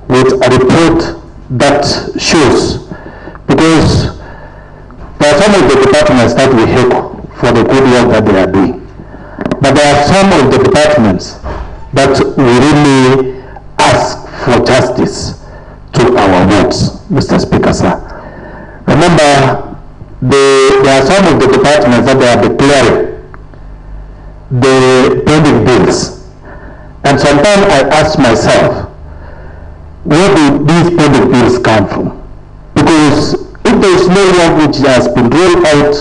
with a report that shows, because there are some of the departments that we help for the good work that they are doing. But there are some of the departments that we really ask for justice to our wards, Mr. Speaker, sir. Remember, there are some of the departments that they are declaring the pending bills. And sometimes I ask myself, where do these pending bills come from? Because if there is no work which has been rolled out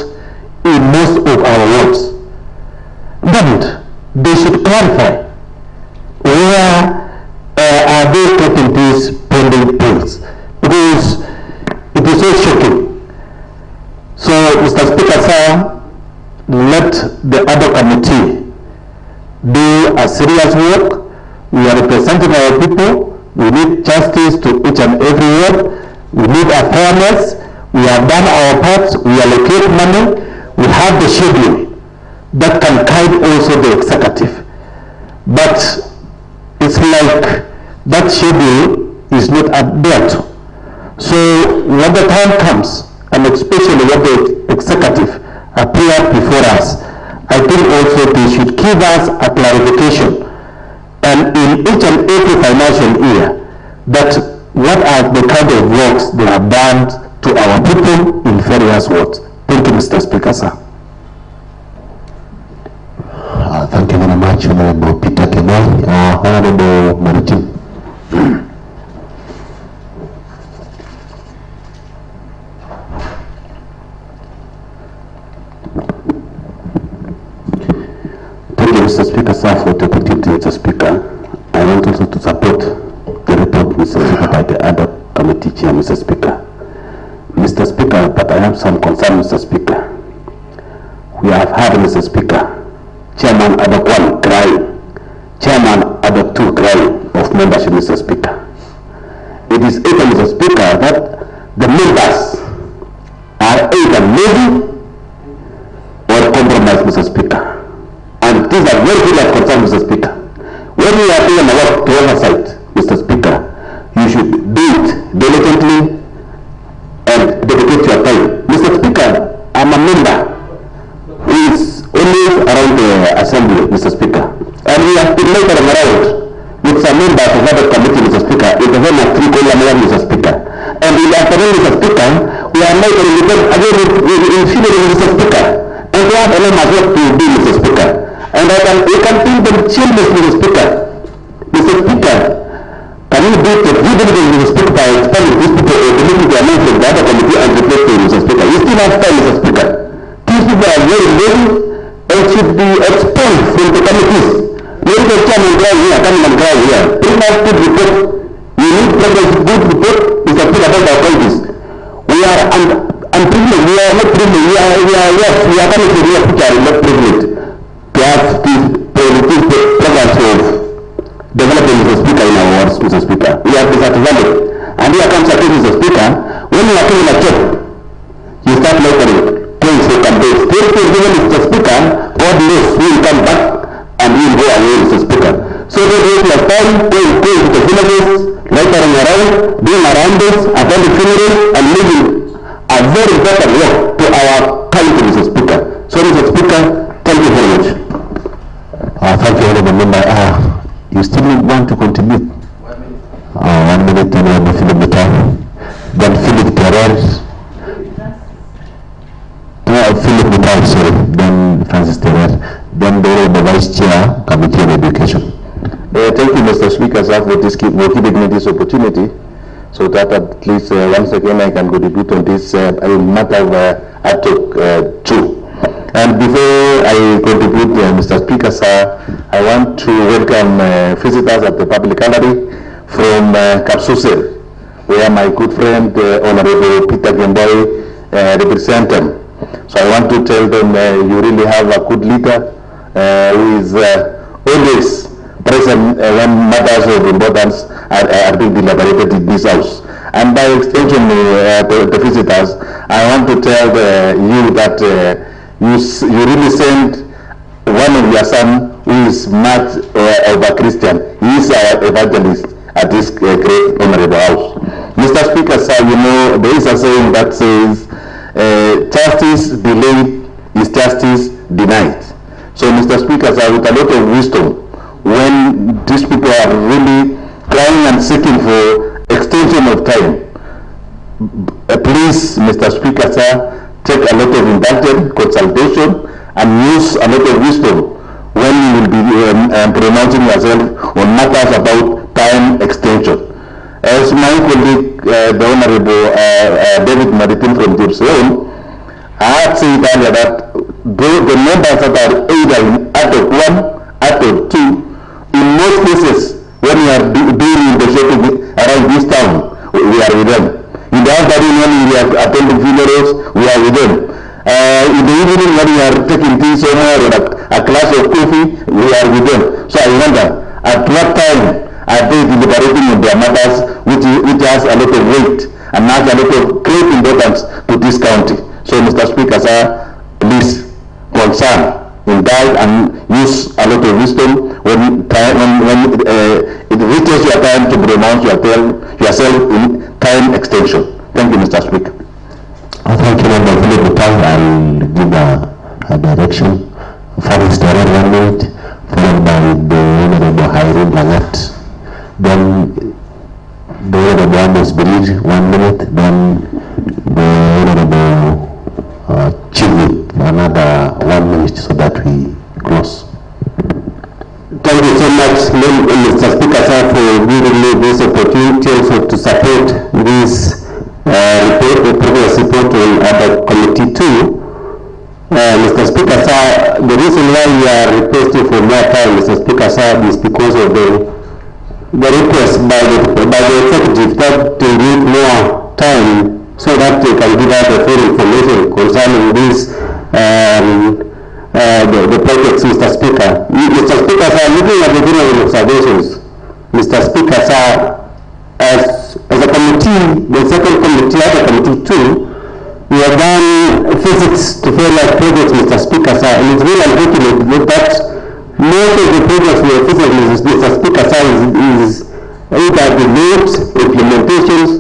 in most of our wards, then they should clarify where are they getting these pending bills, because it is so shocking. So, Mr. Speaker, sir, let the other committee do a serious work. We are representing our people. We need justice to each and every word. We need a fairness. We have done our parts. We allocate money. We have the schedule that can guide also the executive. But it's like that schedule is not adhered to. So when the time comes, and especially when the executive appear before us, I think also they should give us a clarification, and in each and every financial year, that what are the kind of works they have done to our people in various wards. Thank you, Mr. Speaker, sir. Thank you very much, Honorable Peter Kemoi. Honorable Maritim. Thank you, Mr. Speaker, sir, for the opportunity, Mr. Speaker. I want also to support the report, Mr. Speaker, by the other committee chair, Mr. Speaker. Mr. Speaker, but I have some concern, Mr. Speaker. We have had, Mr. Speaker, Chairman Adok 1 crying, Chairman Adok 2 crying of membership, Mr. Speaker. It is either, Mr. Speaker, that the members are either lazy or compromised, Mr. Speaker. And these are very good concern, Mr. Speaker. When you are doing a work to oversight, Mr. Speaker, you should do it diligently and dedicate your time. Mr. Speaker, I'm a member who is always around the assembly, Mr. Speaker. And we have been later around with some members of other committee, Mr. Speaker, in the form of Mr. Speaker. And in the afternoon, Mr. Speaker, we are later again in funeral, Mr. Speaker. And we have a lot of work to do, Mr. Speaker. And we can feel them children, Mr. Speaker. Mr. Speaker, can you do the dividend, Mr. Speaker, by expelling these people or deleting their names from the other committee and replace them, Mr. Speaker? You still have time, Mr. Speaker. These people are very lazy and should be expelled from the committees. Maybe the chairman drive here, coming and drive here. Bring us good report. We need good report, Mr. Speaker, about our countries. We are unprivileged. We are not privileged. We are coming to the picture and not privileged. To have these programs of development, Mr. Speaker, in our wards, Mr. Speaker. We are disadvantaged. And here comes again, Mr. Speaker, when you are taking a job, you start lecturing, playing for campaigns. Mr. Speaker, God knows we will come back and we will go away, Mr. Speaker. So they waste your time, going to the villages, lecturing around, doing around this, attending funerals, and leaving a very important work to our country, Mr. Speaker. So, Mr. Speaker, thank you very much. Thank you, Honorable Member. You still want to contribute? 1 minute, Honorable Philip Mutai. Then Philip Terrer. Philip Mutai, sorry. Then Francis Terrer. Then the Vice Chair, Committee on Education. Thank you, Mr. Speaker, sir, for giving me this opportunity, so that at least once again I can contribute on this matter of ADOC 2. And before I contribute, Mr. Speaker, sir, I want to welcome visitors at the public gallery from Kapsuse, where my good friend, Honorable Peter Gemboy, represents them. So I want to tell them you really have a good leader who is always present when matters of importance are being deliberated in this house. And by extension, the visitors, I want to tell you that you really send one of your son who is much of a Christian. He is our evangelist at this great honorable house. Mr. Speaker, sir, you know, there is a saying that says, justice delayed is justice denied. So, Mr. Speaker, sir, with a lot of wisdom, when these people are really crying and seeking for extension of time, please, Mr. Speaker, sir, take a lot of indulgent consultation and use a lot of wisdom when you will be pronouncing yourself on matters about time extension. As my colleague, the Honorable David Maritim from Jerusalem, I had said earlier that the members that are either in Article 1, Article 2, in most cases, when we are doing the shopping around this town, we are with them. In the afternoon, when we are attending funerals, we are with them. In the evening, when we are taking tea somewhere or a glass of coffee, we are with them. So I wonder, at what time are they deliberating on their matters, which has a lot of weight and has a lot of great importance to this county? So, Mr. Speaker, sir, please concern, indulge and use a lot of wisdom when it reaches your time to pronounce yourself in time extension. Thank you, Mr. Speaker. Thank you, Member Philip. I'll give a direction. First, 1 minute, followed by the Honorable Hairun Langat. Then the Honorable Amos Bilij, 1 minute. Then the Honorable Chili, another 1 minute, so that we close. Thank you so much, Mr. Speaker, sir, for giving me this opportunity also to support this report, the progress report on Committee 2. Mr. Speaker, sir, the reason why we are requesting for more time, Mr. Speaker, sir, is because of the request by the executive that they need more time so that they can give out the full information concerning this the projects, Mr. Speaker. Mr. Speaker, sir, looking at the general observations, Mr. Speaker, sir, as a committee, the second committee, other committee 2, we have done visits to various projects, Mr. Speaker, sir, and it's really unfortunate that most of the projects we have visited, Mr. Speaker, sir, is either delayed implementations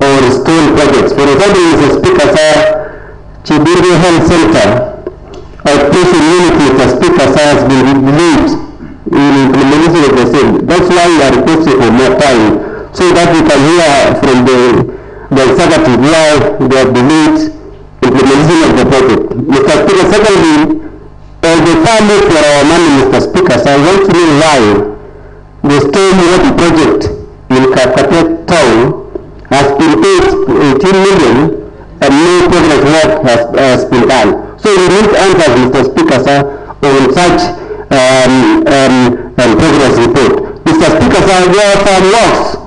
or stalled projects. For example, Mr. Speaker, sir, Chibiri Health Center, outpatient unit, Mr. Speaker, sir, has been delayed in implementation of the same. That's why we are requesting for more time, so that we can hear from the executive why they have delayed implementation of the project. Mr. Speaker, secondly, the family for our money, Mr. Speaker, so I want to know why the stormwater project in Kapkatet town has been paid 18 million and no progress work has been done. So we need answers, Mr. Speaker, sir, on such progress report. Mr. Speaker, sir, there are some works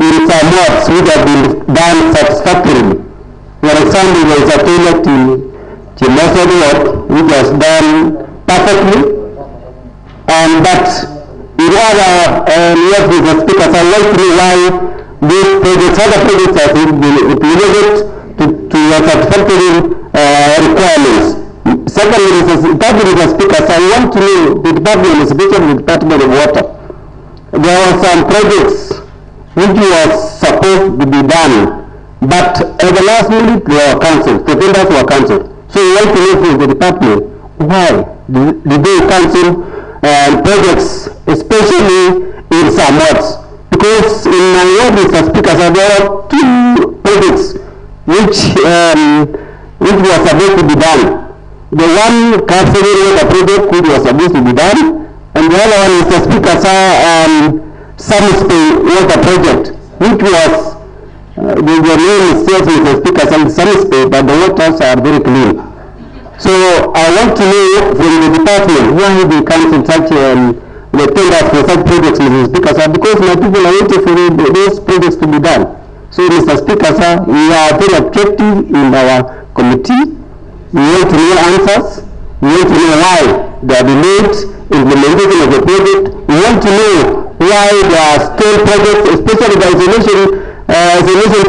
in some works which have been done satisfactorily. For example, there is a toilet in Chimasa Ward which was done perfectly, but in other works, Mr. Speaker, sir, I want to know why these projects, other projects have been implemented to satisfactory requirements. Secondly, Mr. Speaker, so I want to know the department, especially the Department of Water. There were some projects which was supposed to be done, but at the last minute they were cancelled. The tenders were cancelled. So we want to know from the department why did they cancel projects, especially in some wards. Because in my ward, Mr. Speaker, so there are 2 projects which were supposed to be done. The one Kapsuse water project which was supposed to be done, and the other one, Mr. Speaker, Samispe water project, which was the name is Mr. Speaker, Samispe, but the waters are very clean. So I I want to know from the department why they cancel such the tenders for such projects, Mr. Speaker, sir, because my people are waiting for those projects to be done. So, Mr. Speaker, sir, we are very attractive in our committee. We want to know answers. We want to know why they are delayed implementation of the project. We want to know why there are stalled projects, especially the isolation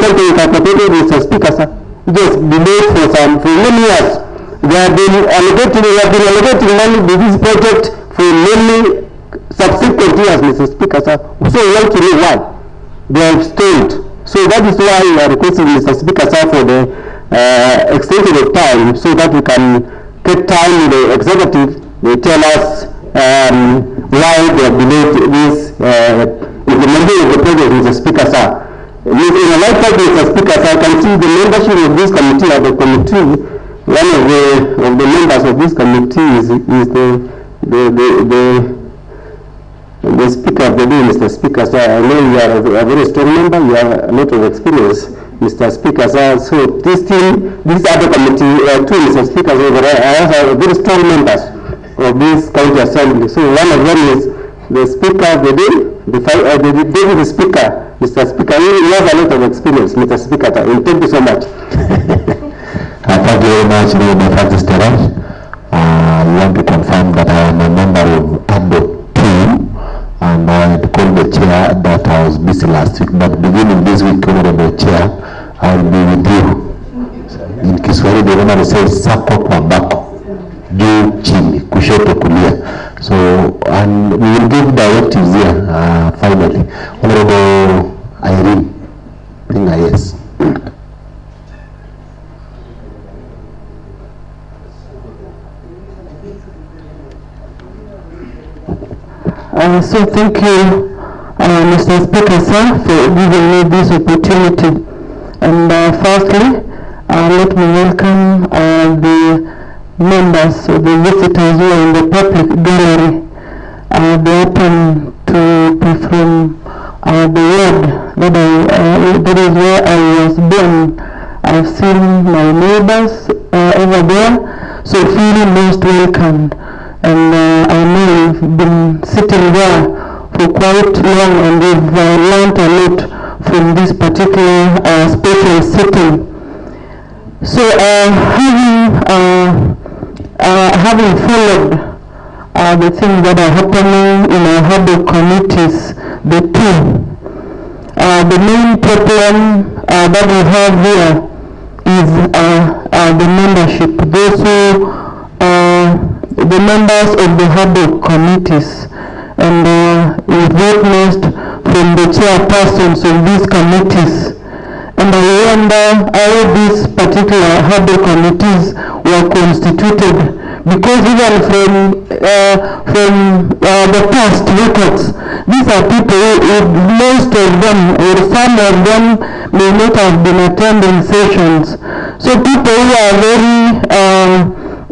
center in Kakapete, Mr. Speaker, sir. Just delayed for many years. They have been allocating money to this project for many subsequent years, Mr. Speaker, sir. So we want to know why they have stalled. So that is why we are requesting, Mr. Speaker, sir, for the extension of time so that we can take time with the executive. They tell us why they have delayed this implementation of the project, Mr. Speaker, sir. In a light like Mr. Speaker, sir, I can see the membership of this committee at the committee. One of the members of this committee is the Speaker of the day, Mr. Speaker, sir. I know you are a very strong member. You have a lot of experience, Mr. Speaker, sir. So this other committee too, Mr. Speaker, sir, I have a very strong members of this county assembly. So one of them is the Speaker of the day, the Deputy Speaker, Mr. Speaker. You have a lot of experience, Mr. Speaker. Thank you so much. Thank you very much, Mr. Francis Teraj. I want to confirm that I am a member of ADO 2, and I had called the chair that I was busy last week, but beginning this week, Honorable Chair, I will be with you. In Kiswahili, the woman says, sako kwa bako, juu chini, kushoto kulia. So, and we will give directives here, finally. Honorable Irene, bring a yes. So thank you, Mr. Speaker, sir, for giving me this opportunity. And firstly, let me welcome the members, the visitors who are in the public gallery. They happen to be from the ward that is where I was born. I've seen my neighbors over there, so feel most welcomed. And I know you've been sitting there for quite long, and we've learned a lot from this particular special sitting. So having followed the things that are happening in our HADO committees, the main problem that we have here is the membership. Those who the members of the HADO committees, and we've witnessed from the chairpersons of these committees, and I wonder how these particular HADO committees were constituted, because even from the past records, these are people who most of them or some of them may not have been attending sessions. So people who are very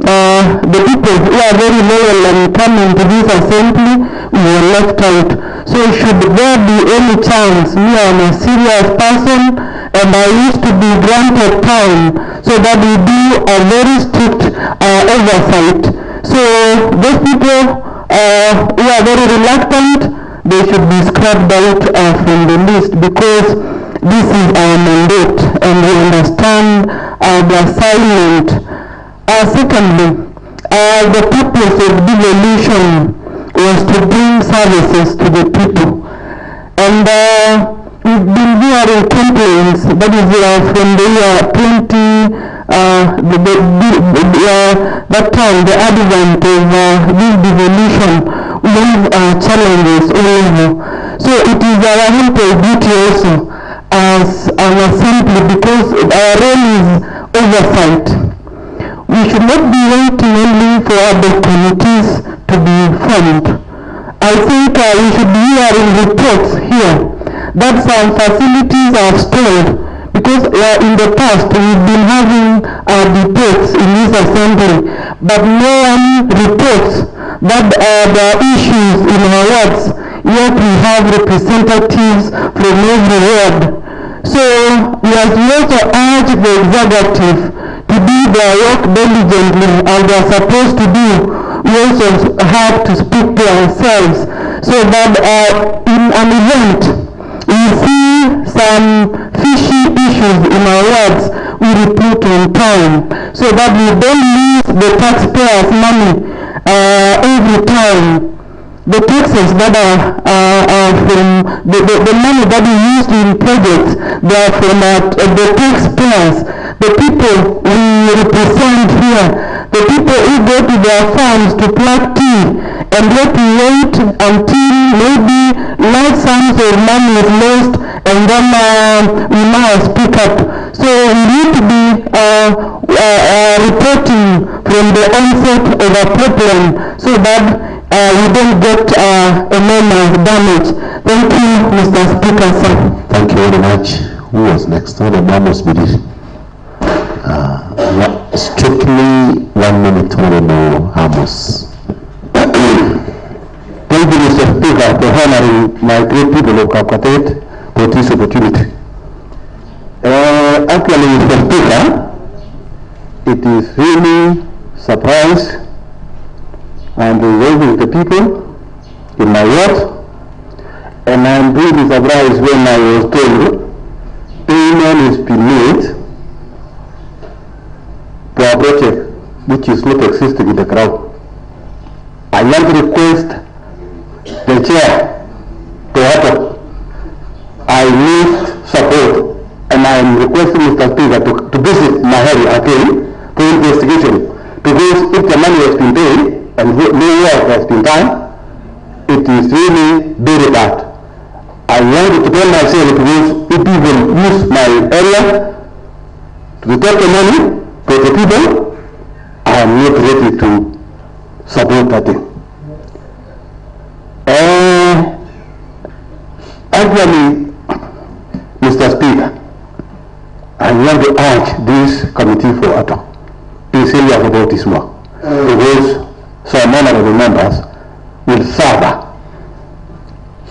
the people who are very loyal and coming to this assembly were left out. So should there be any chance, me I'm a serious person and I used to be granted time so that we do a very strict oversight. So those people who are very reluctant, they should be scrubbed out from the list, because this is our mandate and we understand the assignment. Secondly, the purpose of devolution was to bring services to the people. And we've been hearing complaints, that is from the year 20, that time, the advent of this devolution, we have challenges all over. So it is our humble duty also as an assembly, because our role is oversight. We should not be waiting only for other committees to be formed. I think we should be hearing reports here that some facilities are stalled, because in the past we've been having debates in this assembly, but no one reports that there are issues in our wards, yet we have representatives from every ward. So we have also urged the executive to do their work diligently as they are supposed to do, we also have to speak to ourselves so that in an event we see some fishy issues in our wards, we report on time so that we don't lose the taxpayers' money every time. The taxes that are from the money that we use in projects, they are from the taxpayers, the people we represent here, the people who go to their farms to pluck tea and yet we wait until maybe large sums of money is lost and then we now speak up. So we need to be reporting from the onset of a problem so that we don't get enormous damage. Thank you, Mr. Speaker, sir. Thank you very much. Who was next? Honorable Bidiri. Strictly 1 minute, Honorable Amos. Thank you, Mr. Speaker, for honoring my great people of Kapkatet for this opportunity. Actually, Mr. Speaker, it is really surprise and resolving the people in my ward, and I'm really surprised when I was told payment is being made for a project which is not existing in the crowd. I want to request the chair to help. I need support, and I am requesting Mr. Speaker to visit Mahari again for investigation, because if the money has been paid and no work has been done, it is really very bad. I want to tell myself, because if people use my area to take the money for the people, I am not ready to support that thing. Actually, Mr. Speaker, I want to urge this committee for action. Be serious about this one, because some honorable members will suffer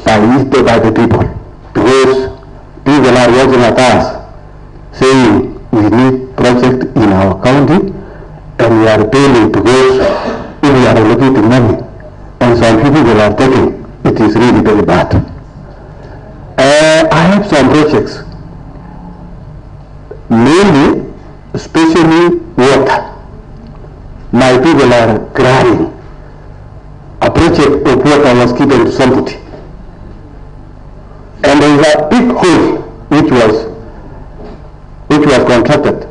by the people, because people are watching at us saying we need project in our county and we are paying because we are allocating money and some people are taking. It is really very bad. I have some projects, mainly, especially water. My people are crying. A project of water was given to somebody, and there is a big hole which was contracted,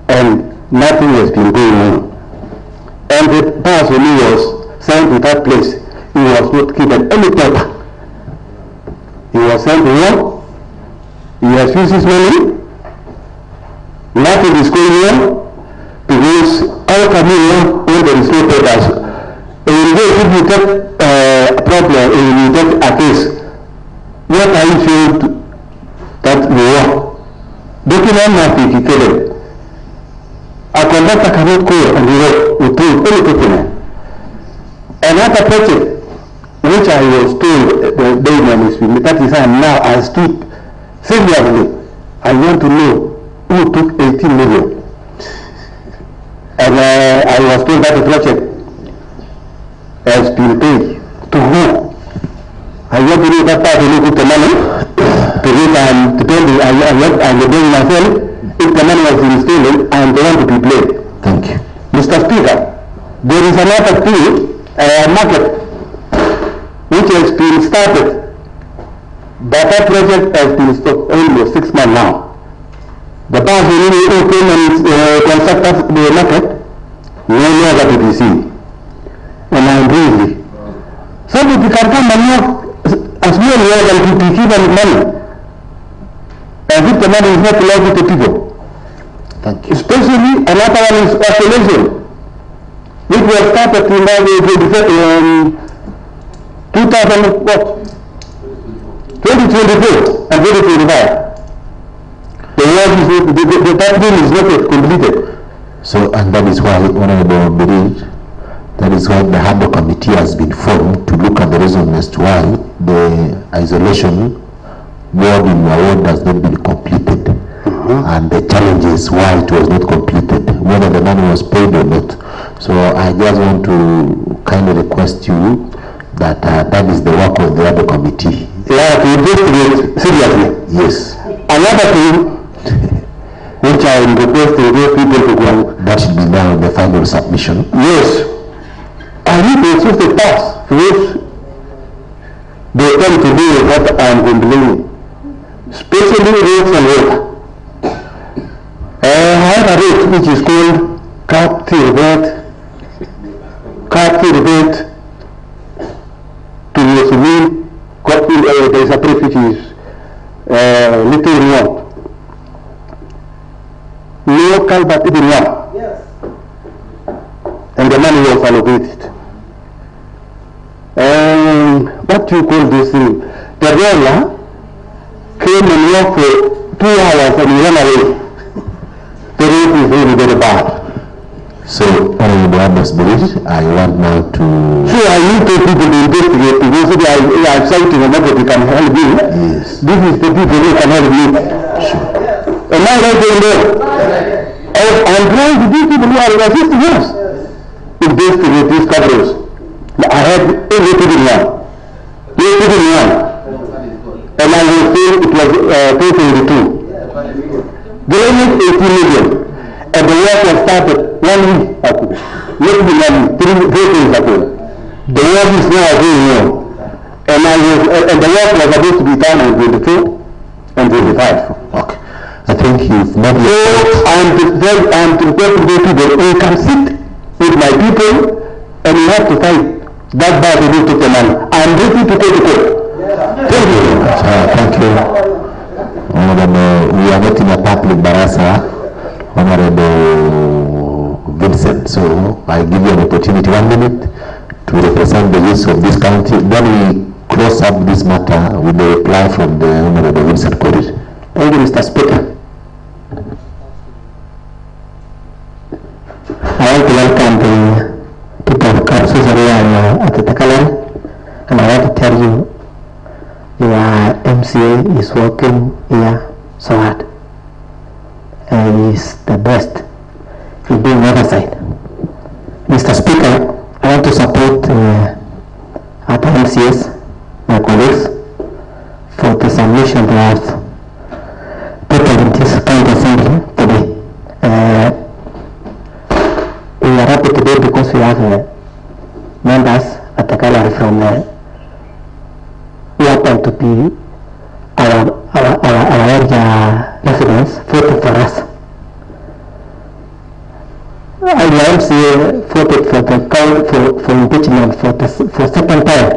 and nothing has been going on. And the person who was sent to that place, he was not given any paper. He was sent to work. He has used his money. Nothing is going on, because how can you work when there is no papers? If you take a problem, if you take a case, what are you sure that you work? Document nothing, you tell them. A conductor cannot go and work without any document. Another project, which I was told the day is being, that is now I stood seriously. I want to know who took 18 million. And I was told that the project has been paid to who? I want to know that person who took the money, because I am depending, I am doing myself. If the money has been stolen, I am the one to be blamed. Thank you. Mr. Speaker, there is another field, market, which has been started, but that project has been stopped almost 6 months now. The person who came and constructed the market, no longer to be seen. And I am really. Somebody can come and work as many years as to be given money. And if the money is not allowed to people. Thank you. Especially another one is isolation, which was started in 2024 and 2025. The work is not, that bill is not yet completed. So, and that is why, Honorable Bidiri, that is why the Harbour Committee has been formed to look at the reason as to why the isolation ward in your ward has not been completed, and the challenges why it was not completed. whether the money was paid or not. So I just want to kindly request you that that is the work of the other committee. Yeah, to investigate seriously. Yes. Another thing which I am requesting those people to go. That should be now in the final submission. Yes. I need to insist the tax which they come to do with what I am complaining. Especially roads and water. I have a rate which is called captive rate to Yosumi. There is a place which is little more. No culvert even one. Yes. And the money was allocated. What you call this thing? The roller came and worked for 2 hours and he ran away. The road is really very bad. So, Honorable Abbas Bridge, I want now to... So I need to people to investigate because I am citing a nobody can help me. Yes. This is the people who can help me. Sure. Am I right in there? I'm trying to do people who are assisting us. Investigate these couples. I had everything in one. Everything in one. And I will say it was 2022. They need 18 million. And the work was started 1 week ago. Maybe 3 days ago. The work is now going on. And the work was supposed to be done on 22 and 25. Okay. I think you've made So I'm prepared to go to we can sit with my people and we have to fight that bad to take the money. I'm ready to take the court. Thank you. Thank you. Honorable, we are not in a public barasa, Honorable Vincent, so I give you an opportunity 1 minute to represent the use of this county. Then we close up this matter with the reply from the Honorable Vincent Korir. Thank you, Mr. Speaker. I want to welcome the people of Kapsus area at the Takalan, and I want to tell you your MCA is working here so hard. He is the best. He's doing oversight. Mr. Speaker, I want to support other MCAs, my colleagues, for the submission they have put in this county assembly today. We are happy today because we have members at the gallery from who happen to be our area residents voted for us. Our MCA voted for the for impeachment for second time,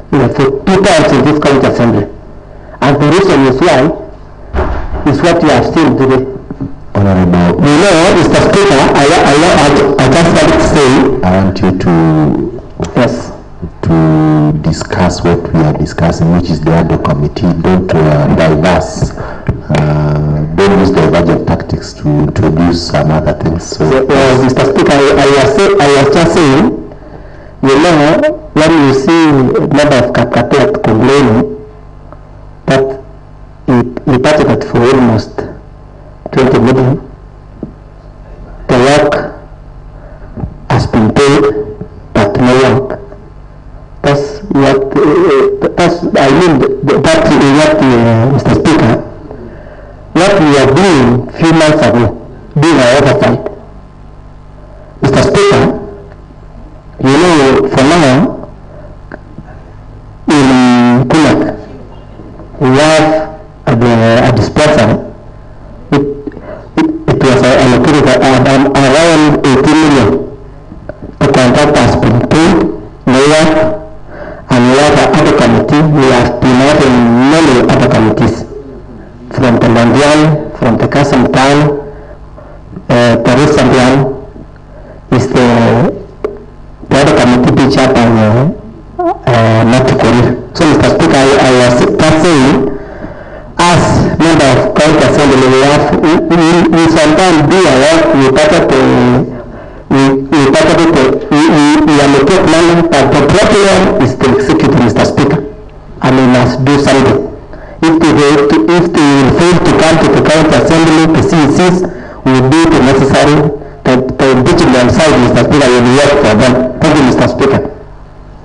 for 2 times in this county assembly, and the reason is why is what you have seen today. Honorable, you know, Mr. Speaker, I just want to say, I want you to yes, to discuss what we are discussing, which is the other committee. Don't diverse. Don't use divergent tactics to introduce some other things. So, Mr. Speaker, I was just saying, you know, when you see member of Kapkapet complaining that he budgeted for almost 20 million, the work has been paid, but no work. That's what, Mr. Speaker, what we are doing a few months ago, doing our oversight. Mr. Speaker, you know, for now, in Kunak, we have a disposal. It was allocated around 18 million. The contract has been paid, no work, and we have other committee. We have been having many other committees from the Mondial, from the Kasam Town, the recent one is the other committee being chaired by Matthew Korir. So, Mr. Speaker, I was just saying, as member of county assembly, we sometimes do our work. We allocate money, but the problem is the executive, Mr. Speaker, and we must do something. If they fail to come to the county assembly, the CECs will do the necessary to work for them. Thank you, Mr. Speaker.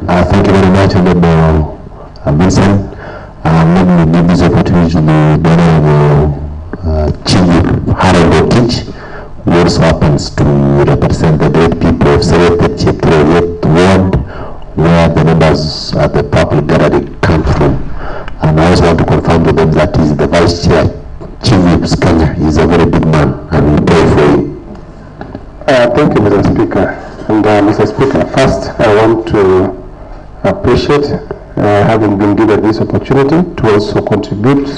Thank you very much, Honorable Vincent. Let me give this opportunity to the Honorable Chief Harold Otich, who also happens to represent the great people of Selected Cheptero Ward, where the members at the public gallery come from. And I also want to confirm to them that he's the Vice Chair, Chief Whip Kenya. He's a very big man, and we pray for him. Thank you, Mr. Speaker. And Mr. Speaker, first I want to appreciate having been given this opportunity to also contribute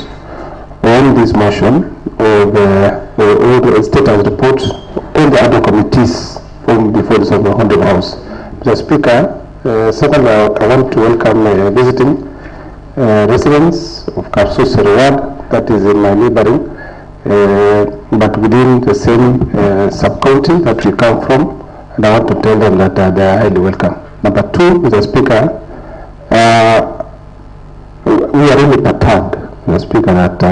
on this motion of the status report on the other committees from before the Honorable House. Mr. Speaker, secondly, I want to welcome visiting residents of Kapsosero Ward, that is in my neighboring, but within the same sub-county that we come from, and I want to tell them that they are highly welcome. Number two, Mr. Speaker, we are really perturbed, Mr. Speaker, that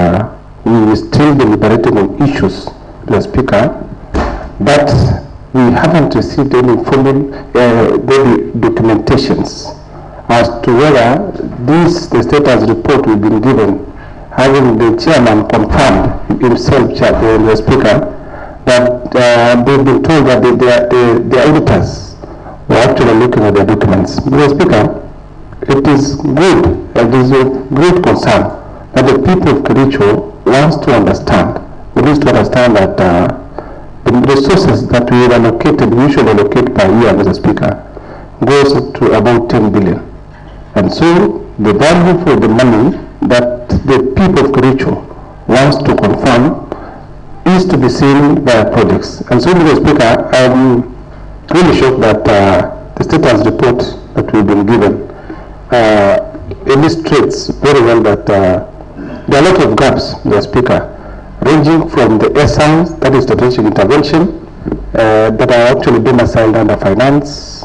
we will still be deliberating on issues, Mr. Speaker, but we haven't received any formal documentations as to whether the status report we've been given, having the chairman confirmed himself, the Speaker, that they've been told that the auditors were actually looking at their documents. Mr. Speaker, it is good, it is of great concern that the people of Kericho wants to understand, we need to understand that the resources that we have allocated, we usually allocate per year, Mr. Speaker, goes to about 10 billion. And so the value for the money that the people of Kericho wants to confirm is to be seen by projects. And so, Mr. Speaker, I'm really shocked that the status report that we've been given illustrates very well that there are a lot of gaps, Mr. Speaker, ranging from the SIs, that is strategic intervention, that are actually domiciled under finance,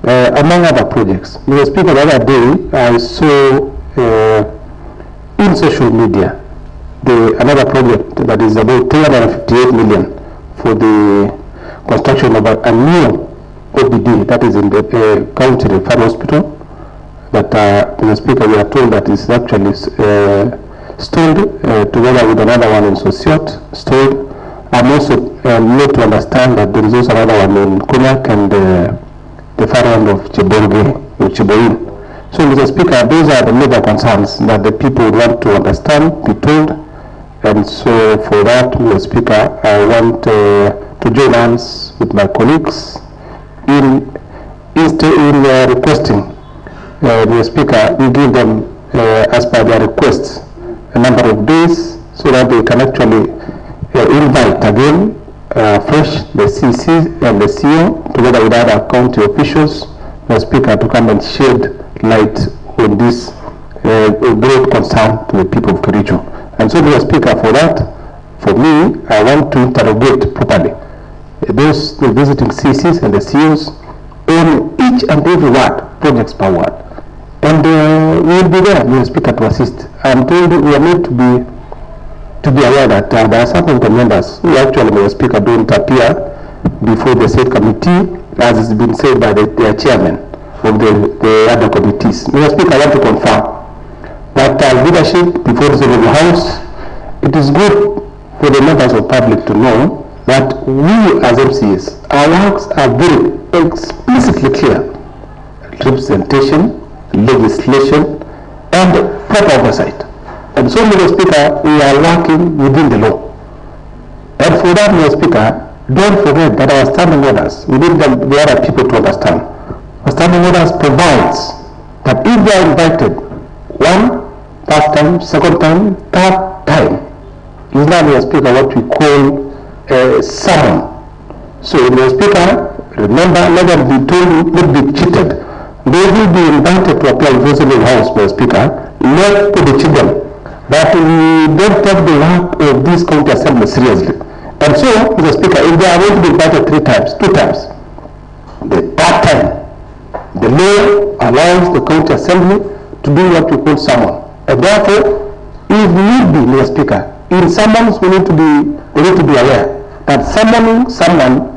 among other projects. Mr. Speaker, the other day I saw in social media another project that is about 358 million for the construction of a new OPD, that is in the county referral hospital, that Mr. Speaker, we are told that is actually stalled together with another one in Sosiot, stalled. I'm also made to understand that there is also another one in Kunyak and the far end of Chiboin. So, Mr. Speaker, those are the major concerns that the people would want to understand, be told. And so, for that, Mr. Speaker, I want to join hands with my colleagues in requesting, Mr. Speaker, we give them, as per their requests, a number of days so that they can actually invite again fresh the CC and the CEO together with other county officials, Mr. Speaker, to come and shed light on this great concern to the people of Kericho. And so, Mr. Speaker, for that, for me, I want to interrogate properly those the visiting CCs and the CEOs on each and every ward, projects per ward. And we will be there, Mr. Speaker, to assist. I'm told we are made to be aware that there are some of the members who actually, Mr. Speaker, don't appear before the said committee, as has been said by their chairman of the other committees. Mr. Speaker, I want to confirm that leadership before the House, it is good for the members of public to know that we as MCAs, our works are very explicitly clear. Representation, legislation, and proper oversight. And so, Mr. Speaker, we are working within the law. And for that, Mr. Speaker, don't forget that our standing orders, we need the other people to understand. Our standing orders provides that if they are invited, one, first time, second time, third time, is now, Mr. Speaker, what we call a summon. So, Mr. Speaker, remember, let them be told, not be cheated. They will be invited to appear in the House, Mr. Speaker, not to the children. But we don't take the work of this county assembly seriously. And so, Mr. Speaker, if they are going to be invited 3 times, 2 times, the third time, the law allows the county assembly to do what we call summon. And therefore, if need be, Mr. Speaker, in summons we need to be aware that summoning someone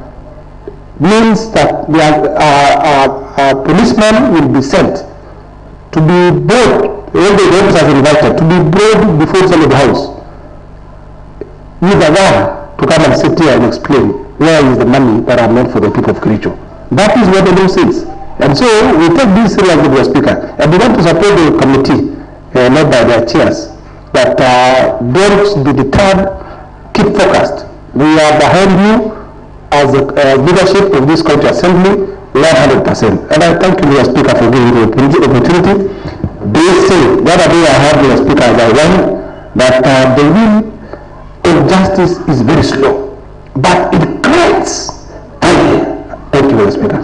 means that a policeman will be sent to be brought, all the officers are invited, to be brought before the house with a gun to come and sit here and explain where is the money that are meant for the people of Kericho. That is what the law says. And so we take this seriously, Mr. Speaker, and we want to support the committee led by their chairs that don't be deterred, keep focused. We are behind you as the leadership of this county assembly 100%. And I thank you, Mr. Speaker, for giving me the opportunity. They say, the other day I heard Mr. Speaker as I went, that the will of justice is very slow, but it creates time. Thank you, Mr. Speaker.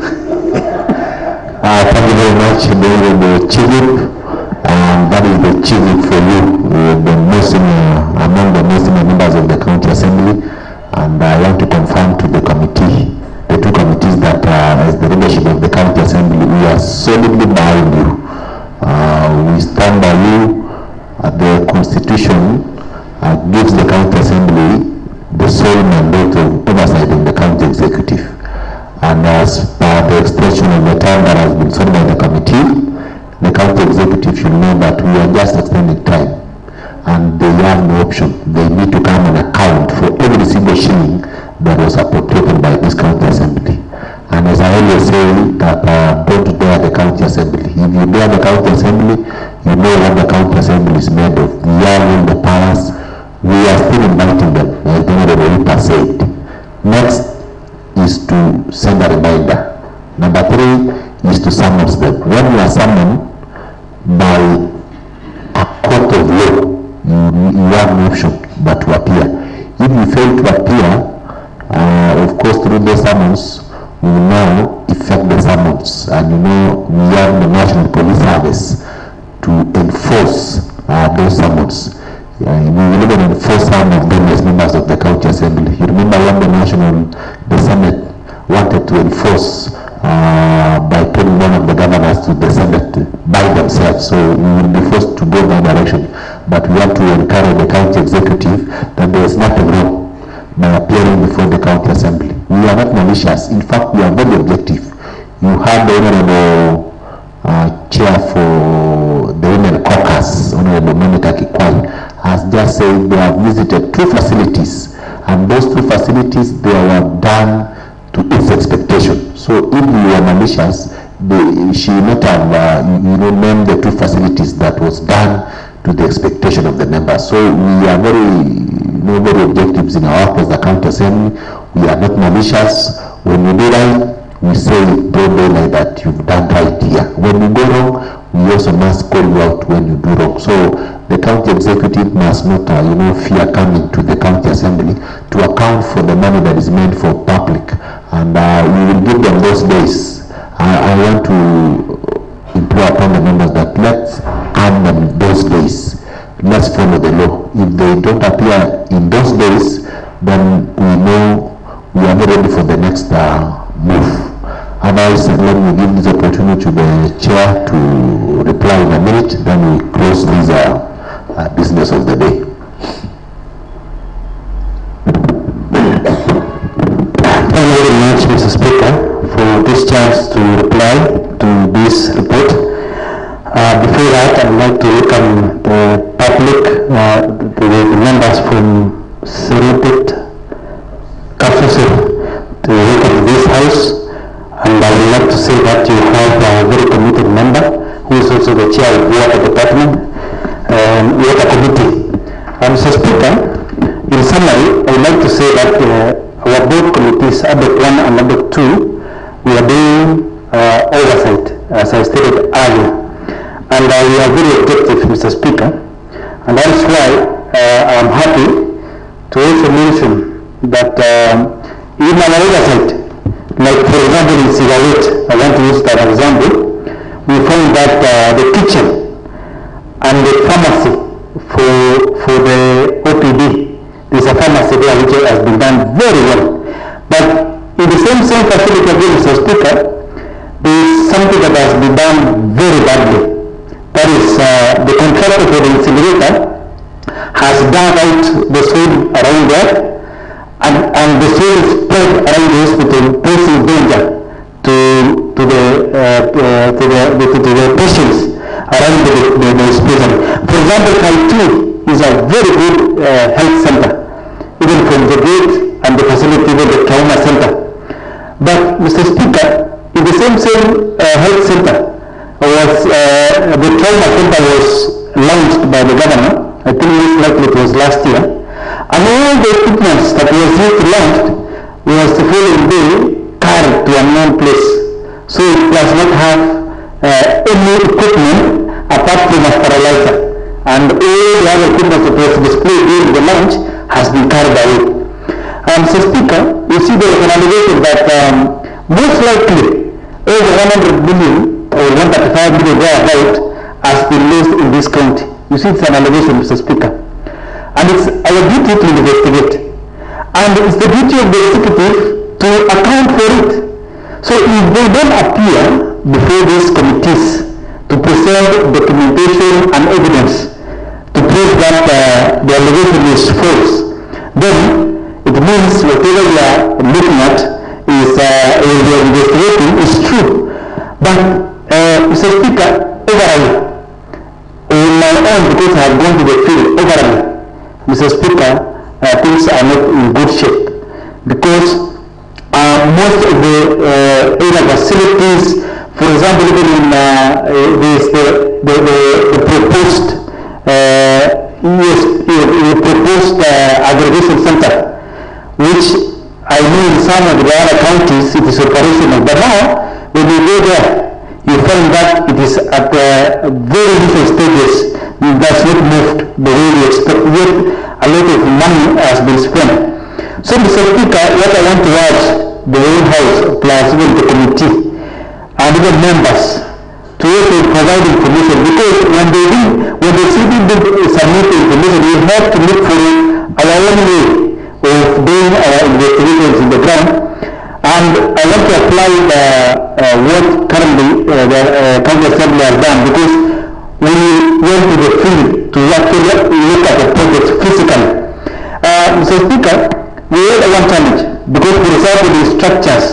Thank you very much, the chief whip, and that is the chief whip for you, the most among the most members of the county assembly. And I want to confirm to the committee, the two committees, that as the leadership of the county assembly, we are solidly behind you. We stand by you. The constitution gives the county assembly the sole mandate of oversight in the county executive. And as per the extension of the time that has been sought by the committee, the county executive should know that we are just extending time. And they have no option. They need to come and account for every single shilling that was appropriated by this county assembly. And as I always say, that don't dare the county assembly. If you dare the county assembly, you know what the county assembly is made of. We are in the powers. We are still inviting them, as the Honorable said. Next is to send a reminder. Number 3 is to summon them. When you are summoned by a court of law, you have no option but to appear. If you fail to appear, of course, through the summons, we will now effect the summons. And you know, we have the National Police Service to enforce those summons. We will even enforce some of them as members of the county assembly. You remember when the Senate wanted to enforce by putting one of the governors to the Senate by themselves. So we will be forced to go that direction. But we have to encourage the county executive that there is nothing wrong by appearing before the county assembly. We are not malicious. In fact, we are very objective. You had the Honorable Chair for the Women Caucus, Honorable Monica Kikwai, has just said they have visited 2 facilities, and those 2 facilities, they were done to its expectation. So if you are malicious, she will not have named the 2 facilities that was done to the expectation of the members. So we are very objectives in our work as the county assembly. We are not malicious. When we do right, we say don't do like that, you've done right here. When you go wrong, we also must call you out when you do wrong. So the county executive must not fear coming to the county assembly to account for the money that is meant for public. And we will give them those days. I want to implore upon the members that let's add them those days. Let's follow the law. If they don't appear in those days, then we know we are not ready for the next move. Otherwise, let me give this opportunity to the chair to reply in a minute, then we close this business of the day. Thank you very much, Mr. Speaker, for this chance to reply to this report. Before that, I would like to welcome the public, the members from Serepit Kafuso to welcome to this house. And I would like to say that you have a very committed member who is also the chair of the water department and water committee. And Mr. Speaker, in summary, I would like to say that our board committees, ABEC 1 and ABEC 2, we are doing oversight, as I stated earlier. And we are very objective, Mr. Speaker. And that's why I'm happy to also mention that in our oversight, like for example in Sigaret, I want to use that example, we found that the kitchen and the pharmacy for the OPD, there's a pharmacy there which has been done very well. But in the same facility again, Mr. Speaker, there is something that has been done very badly. That is, the contractor for the incinerator has dug out the soil around there, and the same spread around the hospital, posing danger to the patients around the hospital. For example, Kai2 is a very good health center, even from the gate and the facility with the trauma center. But Mr. Speaker, in the same health center was the trauma center was launched by the governor. I think most likely it was last year. And all the equipment that was used launched was the following day carried to a known place. So it does not have any equipment apart from a sterilizer. And all the other equipment that was displayed during the launch has been carried away. Mr. Speaker, you see there is an allegation that most likely over 100 million or 135 million thereabout has been lost in this county. You see, it's an allegation, Mr. Speaker. And it's our duty to investigate. And it's the duty of the executive to account for it. So if they don't appear before these committees to present documentation and evidence to prove that the allegation is false, then it means whatever we are looking at is we are investigating is true. But Mr. Speaker, overall, in my own, because I have gone to the field, overall, Mr. Speaker, things are not in good shape because most of the area facilities, for example, even in the proposed aggregation center, which I know in some of the other counties it is operational, but now when you go there, you find that it is at very different stages. That's not moved the way we expect. Yet a lot of money has been spent. So, Mr. Speaker, what I want to urge the whole House plus even the committee and even members to also provide information, because when the citizen submit information, we have to look for our own way of doing our investigations in the ground. And I want to apply what currently the County Assembly has done, because we went to the field to actually look at the project physically. Mr. Speaker, we had one challenge, because for example the structures,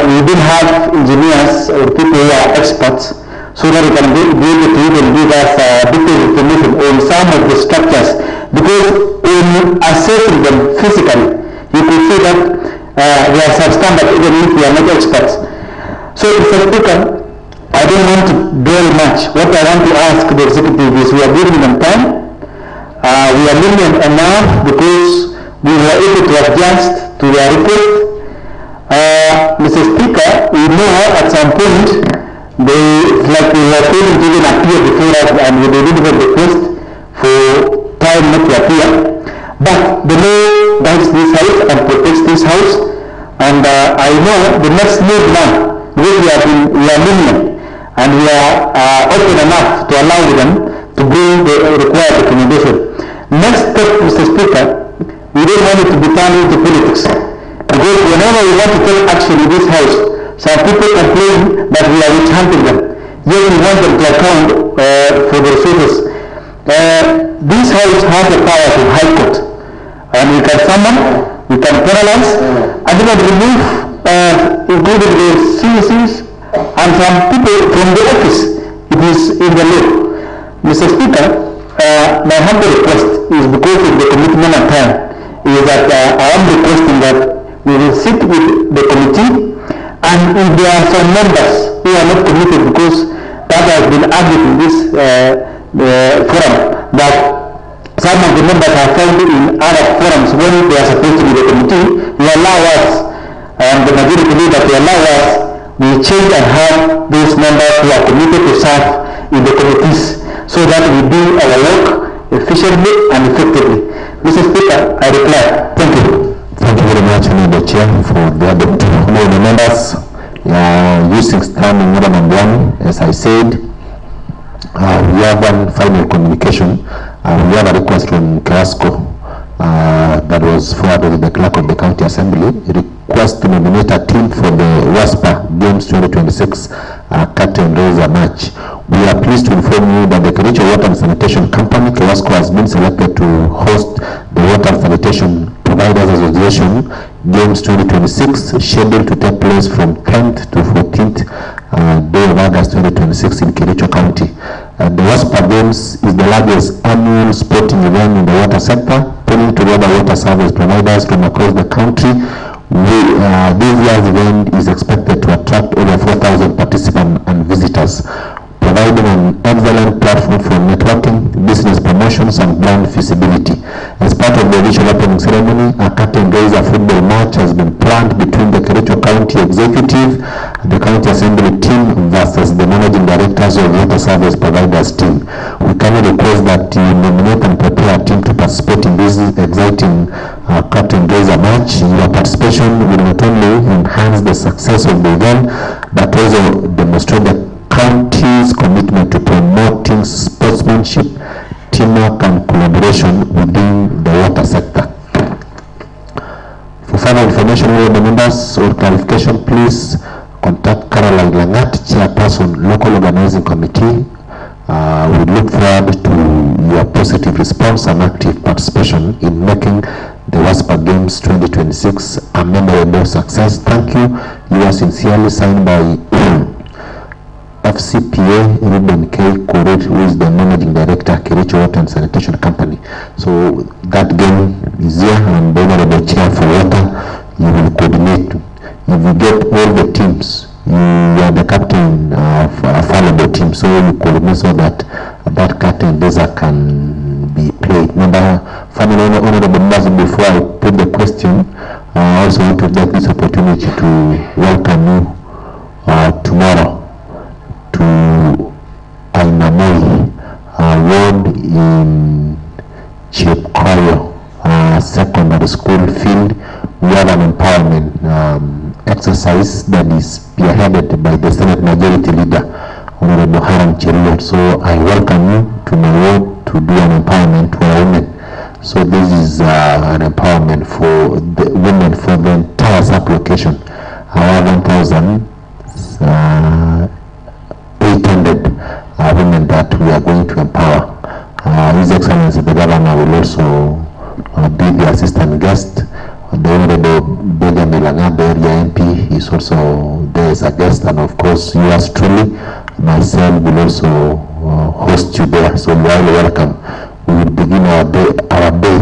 we didn't have engineers or people who are experts, so that we can be able to even give us detailed information on some of the structures, because in assessing them physically, you can see that they are substandard even if we are not experts. So, Mr. Speaker, I don't want to dwell much. What I want to ask the executive is, we are giving them time. We are lenient enough because we were able to adjust to their request. Mr. Speaker, we know at some point like we were failing to even appear before us, and we didn't even request for time not to appear. But the law guides this house and protects this house, and I know the next move now, because we are lenient and we are open enough to allow them to bring the required recommendation. Next step, Mr. Speaker, we don't want it to be turned into politics, because whenever we want to take action in this house, some people complain that we are witch-hunting them. Yet we want them to account for the resources. This house has the power of High Court, and we can summon, we can penalize, and even remove, including the CECs and some people from the office. It is in the law. Mr. Speaker, my humble request is, because of the commitment and time, is that I am requesting that we will sit with the committee, and if there are some members who are not committed, because that has been argued in this forum, that some of the members are found in other forums when they are supposed to be the committee, you allow us, and the majority leader to allow us, we change and have those members who are committed to serve in the committees, so that we do our work efficiently and effectively. Mr. Speaker, I reply. Thank you. Thank you very much, Mr. Chair, for the added honorable members. Using standing order number 1, as I said, we have one final communication. We have a request from Carrasco that was forwarded to the clerk of the county assembly. Request to nominate a team for the WASPA Games 2026 Curtain Raiser match. We are pleased to inform you that the Kericho Water and Sanitation Company, Carrasco, has been selected to host the water and sanitation Providers Association Games 2026, scheduled to take place from 10th to 14th day of August 2026 in Kericho County. The WASPA Games is the largest annual sporting event in the water sector, pulling together water service providers from across the country. This year's event is expected to attract over 4,000 participants and visitors, providing an excellent platform for networking, business promotions, and brand visibility. As part of the official opening ceremony, a curtain raiser football match has been planned between the Kericho County Executive and the County Assembly team versus the Managing Directors of Water Service Providers team. We kindly request that you nominate and prepare a team to participate in this exciting curtain raiser match. Your participation will not only enhance the success of the event, but also demonstrate the county's commitment to promoting sportsmanship, teamwork, and collaboration within the water sector. For further information on the members or clarification, please contact Caroline Langat, Chairperson, Local Organizing Committee. We look forward to your positive response and active participation in making the WASPA Games 2026 a memorable success. Thank you. You are sincerely signed by FCPA Ruben K. Koret, who is the Managing Director, Kericho Water and Sanitation Company. So that game is here, and the Honorable Chair for Water, you will coordinate. If you get all the teams, you are the captain of a fallible team, so you coordinate so that that curtain raiser can be played. Remember, finally, Honorable members, before I put the question, I also want to take this opportunity to welcome you tomorrow to Ainamoi Ward in Chepkoyo Secondary School field. We have an empowerment exercise that is spearheaded by the Senate Majority Leader, Honorable Haram Cheruiyot. So I welcome you to my ward to do an empowerment to our women. So this is an empowerment for the women for the entire sub-location. Our 1,800 women that we are going to empower. His Excellency the Governor will also be the assistant guest. The Honorable Benjamin Langat, the area MP, is also there as a guest, and of course yours truly, myself, will also host you there. So you are welcome. We will begin our day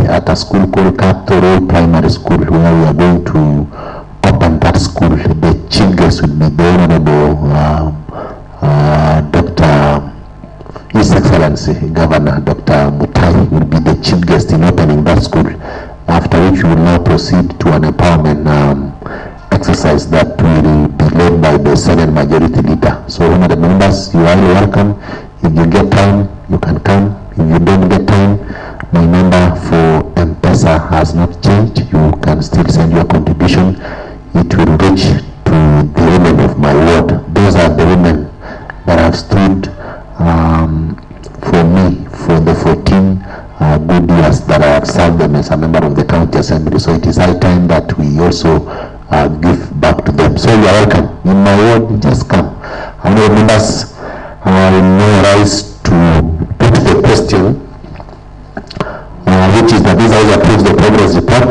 at a school called Capital Primary School, where we are going to open that school. The chief guest will be the Honorable Dr. His Excellency Governor Dr. Mutai will be the chief guest in opening that school, after which we will now proceed to an empowerment exercise that will be led by the Senate Majority Leader. So one of the members, you are welcome. If you get time, you can come. If you don't get time, my number for M-Pesa has not changed. You can still send your contribution. It will reach to the women of my ward. Those are the women that have stood for me for the 14 good years that I have served them as a member of the County Assembly. So it is high time that we also give back to them. So you are welcome. In my ward, just come. I know members now rise to put the question, which is that this House approves the progress report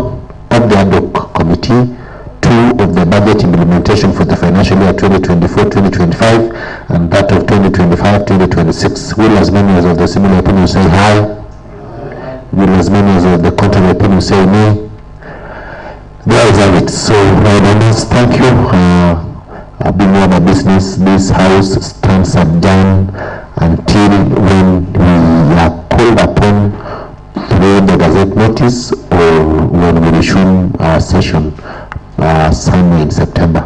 of the ad hoc committee 2 of the budget implementation for the financial year 2024-2025 and that of 2025-2026. Will as many as of the similar opinion say aye? Will as many as of the contrary opinion say nay? There is it. So, members, thank you. Being on the business, this House stands adjourned until when we are called upon to read the Gazette notice or when we resume our session somewhere in September.